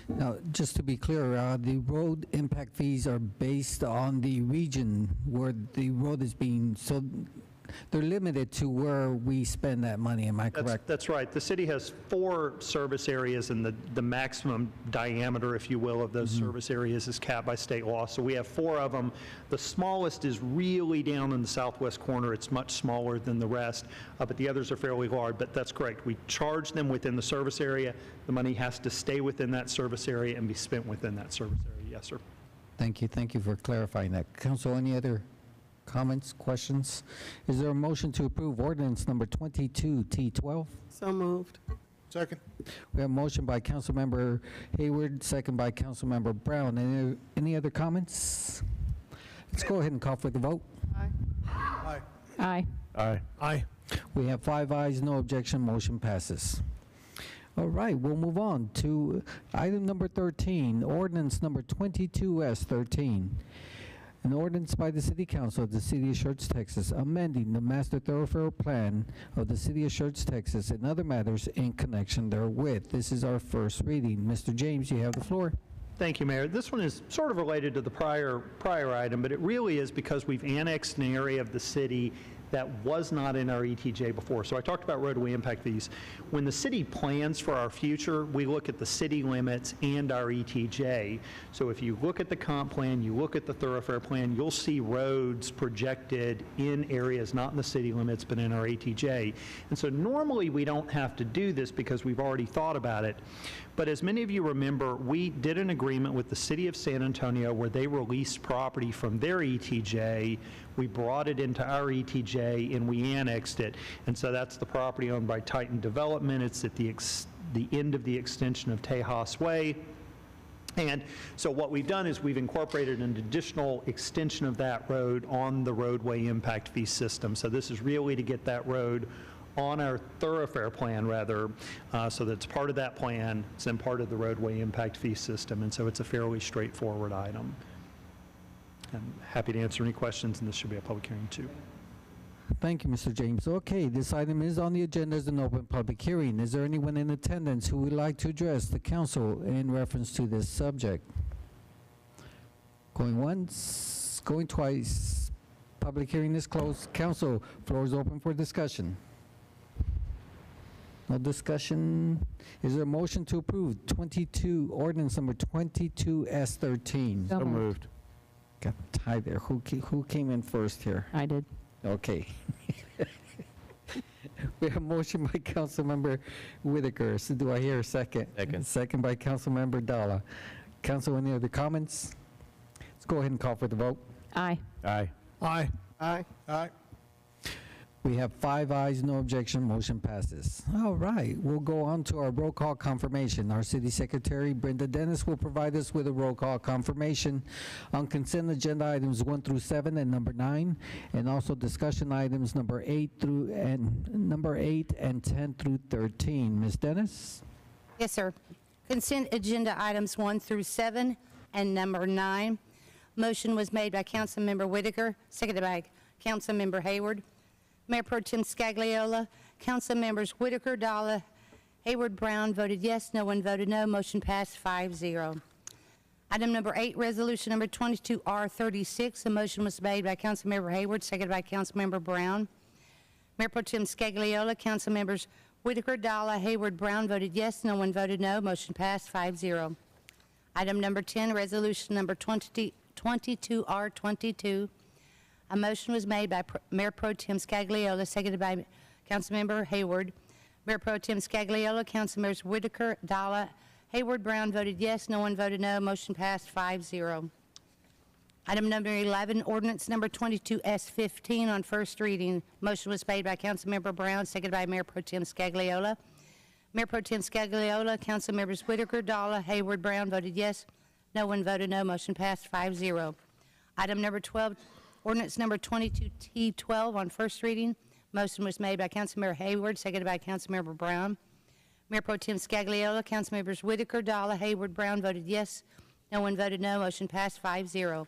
Now, just to be clear, the road impact fees are based on the region where the road is being, so they're limited to where we spend that money, am I correct? That's right. The city has 4 service areas, and the maximum diameter, if you will, of those service areas is capped by state law. So we have 4 of them. The smallest is really down in the southwest corner. It's much smaller than the rest, but the others are fairly large. But that's correct. We charge them within the service area. The money has to stay within that service area and be spent within that service area. Yes, sir. Thank you for clarifying that. Council, any other comments, questions? Is there a motion to approve ordinance number 22T12? So moved. Second. We have a motion by Councilmember Hayward, second by Councilmember Brown. Any other comments? Let's go ahead and call for the vote. Aye. Aye. Aye. Aye. We have 5 ayes, no objection, motion passes. All right, we'll move on to item number 13, ordinance number 22S13. An ordinance by the City Council of the City of Schertz, Texas, amending the Master Thoroughfare Plan of the City of Schertz, Texas, and other matters in connection therewith. This is our first reading. Mr. James, you have the floor. Thank you, Mayor. This one is sort of related to the prior item, but it really is because we've annexed an area of the city that was not in our ETJ before. So I talked about roadway impact fees. When the city plans for our future, we look at the city limits and our ETJ. So if you look at the comp plan, you look at the thoroughfare plan, you'll see roads projected in areas not in the city limits but in our ETJ. And so normally we don't have to do this because we've already thought about it. But as many of you remember, we did an agreement with the city of San Antonio where they released property from their ETJ. We brought it into our ETJ and we annexed it. And so that's the property owned by Titan Development. It's at the end of the extension of Tejas Way. And so what we've done is we've incorporated an additional extension of that road on the roadway impact fee system. So this is really to get that road on our thoroughfare plan, rather, so that it's part of that plan, it's then part of the roadway impact fee system, and so it's a fairly straightforward item. I'm happy to answer any questions, and this should be a public hearing too. Thank you, Mr. James. Okay, this item is on the agenda as an open public hearing. Is there anyone in attendance who would like to address the council in reference to this subject? Going once, going twice. Public hearing is closed. Council, floor is open for discussion. No discussion. Is there a motion to approve ordinance number 22S13? So moved. Got tied there. Who came in first here? I did. Okay. We have a motion by Councilmember Whitaker. So do I hear a second? Second. Second by Councilmember Dalla. Council, any other comments? Let's go ahead and call for the vote. Aye. Aye. Aye. Aye. Aye. We have 5 ayes, no objection, motion passes. All right, we'll go on to our roll call confirmation. Our City Secretary, Brenda Dennis, will provide us with a roll call confirmation on consent agenda items 1 through 7 and number 9, and also discussion items number 8 and 10 through 13. Ms. Dennis? Yes, sir. Consent agenda items 1 through 7 and number 9. Motion was made by Councilmember Whitaker, seconded by Councilmember Hayward. Mayor Pro Tem Scagliola, Council Members Whitaker, Dalla, Hayward, Brown voted yes, no one voted no. Motion passed 5-0. Item number 8, resolution number 22R36. The motion was made by Councilmember Hayward, seconded by Councilmember Brown. Mayor Pro Tem Scagliola, Council Members Whitaker, Dalla, Hayward, Brown voted yes, no one voted no. Motion passed 5-0. Item number 10, resolution number 22R22. A motion was made by Mayor Pro Tem Scagliola, seconded by Councilmember Hayward. Mayor Pro Tem Scagliola, Councilmembers Whitaker, Dalla, Hayward, Brown voted yes, no one voted no. Motion passed 5-0. Item number 11, ordinance number 22S15 on first reading. Motion was made by Councilmember Brown, seconded by Mayor Pro Tem Scagliola. Mayor Pro Tem Scagliola, Councilmembers Whitaker, Dalla, Hayward, Brown voted yes, no one voted no. Motion passed 5-0. Item number 12, ordinance number 22T12 on first reading. Motion was made by Councilmember Hayward, seconded by Councilmember Brown. Mayor Pro Tem Scagliola, Councilmembers Whitaker, Dalla, Hayward, Brown voted yes, no one voted no. Motion passed 5-0.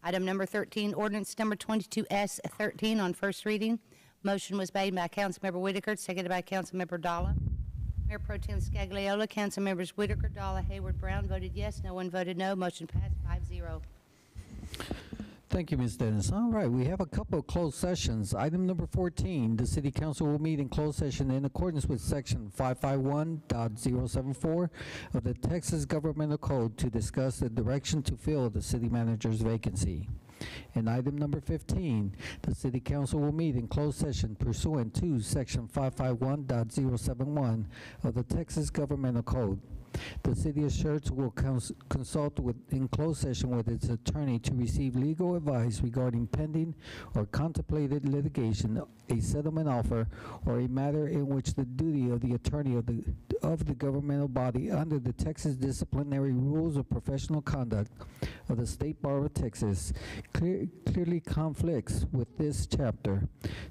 Item number 13, ordinance number 22S13 on first reading. Motion was made by Councilmember Whitaker, seconded by Councilmember Dalla. Mayor Pro Tem Scagliola, Councilmembers Whitaker, Dalla, Hayward, Brown voted yes, no one voted no. Motion passed 5-0. Thank you, Ms. Dennis. All right, we have a couple of closed sessions. Item number 14, the city council will meet in closed session in accordance with section 551.074 of the Texas Governmental Code to discuss the direction to fill the city manager's vacancy. And item number 15, the city council will meet in closed session pursuant to section 551.071 of the Texas Governmental Code. The city of Schertz will consult in closed session with its attorney to receive legal advice regarding pending or contemplated litigation, a settlement offer, or a matter in which the duty of the attorney of the governmental body under the Texas Disciplinary Rules of Professional Conduct of the State Bar of Texas clearly conflicts with this chapter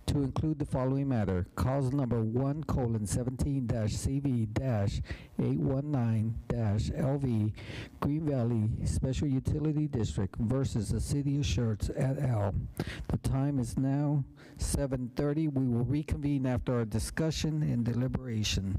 to include the following matter: cause number 1:17-CV-819-LV Green Valley Special Utility District versus the City of Schertz et al. The time is now 7:30. We will reconvene after our discussion and deliberation.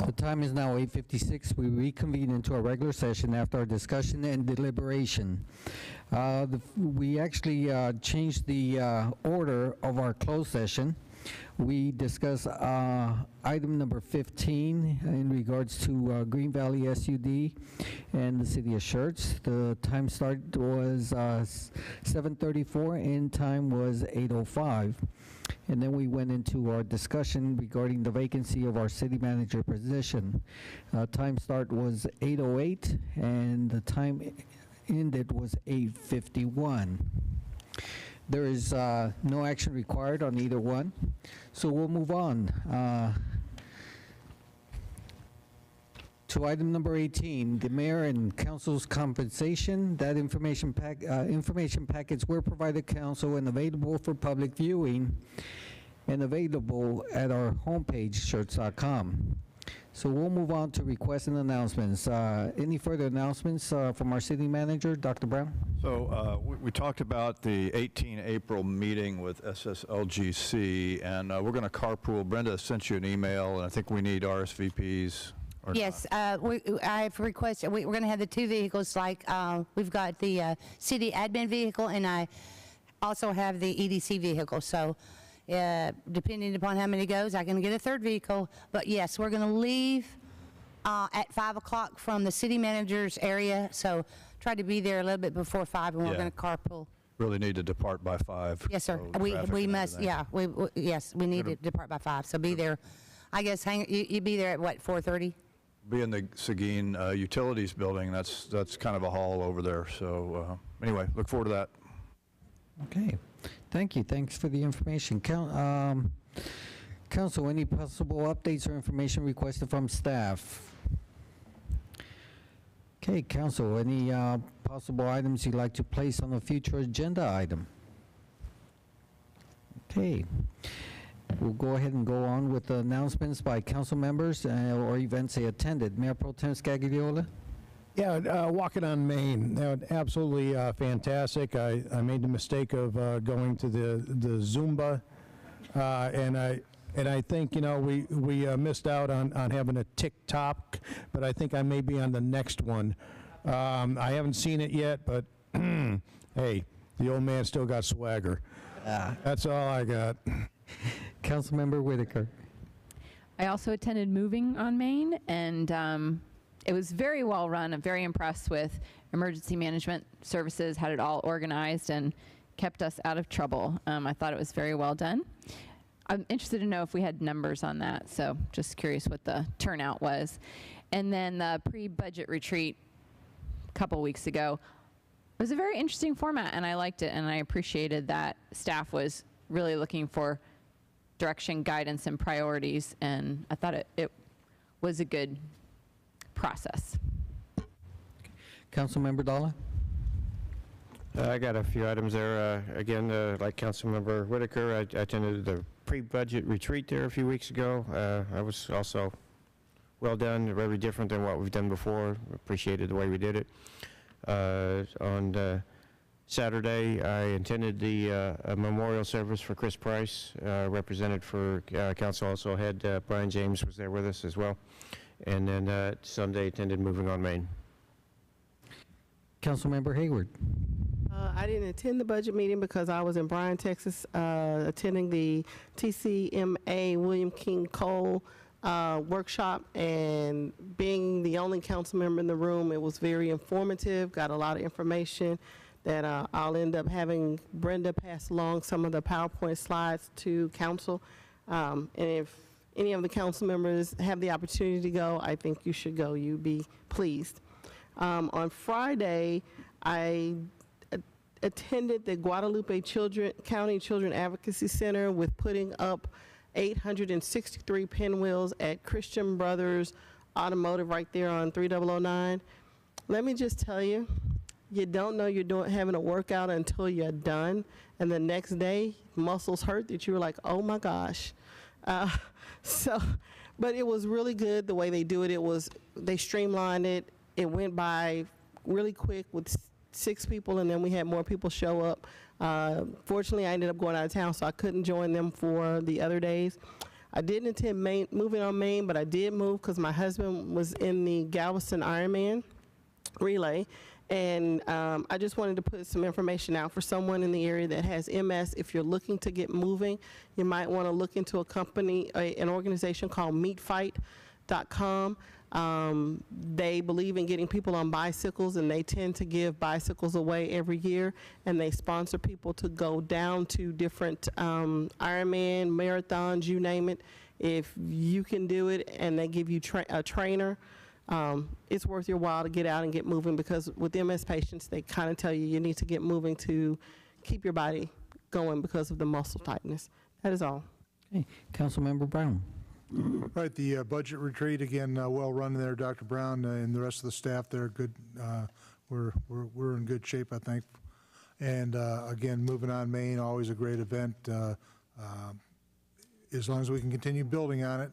The time is now 8:56. We reconvene into our regular session after our discussion and deliberation. We actually changed the order of our closed session. We discussed item number 15 in regards to Green Valley SUD and the city of Schertz. The time start was 7:34, end time was 8:05. And then we went into our discussion regarding the vacancy of our city manager position. Time start was 8:08, and the time ended was 8:51. There is no action required on either one, so we'll move on to item number 18, the mayor and council's compensation. That information packets were provided to council and available for public viewing and available at our homepage, schertz.com. So we'll move on to requests and announcements. Any further announcements from our city manager, Dr. Brown? So we talked about the 18 April meeting with SSLGC, and we're going to carpool. Brenda sent you an email, and I think we need RSVPs. Yes, I've requested, we're going to have the two vehicles, like we've got the city admin vehicle, and I also have the EDC vehicle. So depending upon how many goes, I can get a third vehicle. But yes, we're going to leave at 5 o'clock from the city manager's area. So try to be there a little bit before 5, and we're going to carpool. Really need to depart by 5. Yes, sir. So We must, yeah, yes, we need to depart by 5. So be there, I guess, you be there at what, 4:30? Be in the Seguin Utilities Building. That's kind of a hall over there. So anyway, look forward to that. Okay, thank you. Thanks for the information. Council, any possible updates or information requested from staff? Okay, Council, any possible items you'd like to place on a future agenda item? Okay. We'll go ahead and go on with the announcements by council members or events they attended. Mayor Pro Tem Scagliola? Yeah, Walking on Main, absolutely fantastic. I made the mistake of going to the Zumba, and I think, you know, we missed out on having a TikTok, but I think I may be on the next one. I haven't seen it yet, but hey, the old man still got swagger. That's all I got. Councilmember Whitaker. I also attended Moving on Main, and it was very well run. I'm very impressed with emergency management services, had it all organized and kept us out of trouble. I thought it was very well done. I'm interested to know if we had numbers on that, so just curious what the turnout was. And then the pre-budget retreat a couple weeks ago, it was a very interesting format, and I liked it, and I appreciated that staff was really looking for direction, guidance, and priorities, and I thought it was a good process. Councilmember Dalla? I got a few items there. Again, like Councilmember Whitaker, I attended the pre-budget retreat there a few weeks ago. I was also well done, very different than what we've done before. Appreciated the way we did it. On Saturday, I attended the memorial service for Chris Price, represented for council. Also had Brian James was there with us as well. And then Sunday attended Moving on Main. Councilmember Hayward. I didn't attend the budget meeting because I was in Bryan, Texas, attending the TCMA William King Cole workshop, and being the only council member in the room, it was very informative, got a lot of information that I'll end up having Brenda pass along some of the PowerPoint slides to council. And if any of the council members have the opportunity to go, I think you should go. You'd be pleased. On Friday, I attended the Guadalupe County Children Advocacy Center with putting up 863 pinwheels at Christian Brothers Automotive right there on 3009. Let me just tell you, you don't know you're having a workout until you're done, and the next day muscles hurt that you were like, oh my gosh. But it was really good the way they do it. They streamlined it. It went by really quick with 6 people, and then we had more people show up. Fortunately, I ended up going out of town, so I couldn't join them for the other days. I didn't intend moving on Main, but I did move because my husband was in the Galveston Ironman relay. And I just wanted to put some information out for someone in the area that has MS. If you're looking to get moving, you might want to look into a company, an organization called meetfight.com. They believe in getting people on bicycles, and they tend to give bicycles away every year, and they sponsor people to go down to different Ironman, marathons, you name it. If you can do it and they give you a trainer, it's worth your while to get out and get moving, because with MS patients, they kind of tell you you need to get moving to keep your body going because of the muscle tightness. That is all. Okay, Councilmember Brown. Right, the budget retreat, again, well run there, Dr. Brown, and the rest of the staff there, good. We're in good shape, I think. And again, moving on Main, always a great event. As long as we can continue building on it,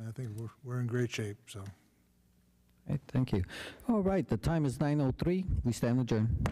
I think we're in great shape. So. Okay, thank you. All right, the time is 9:03. We stand adjourned.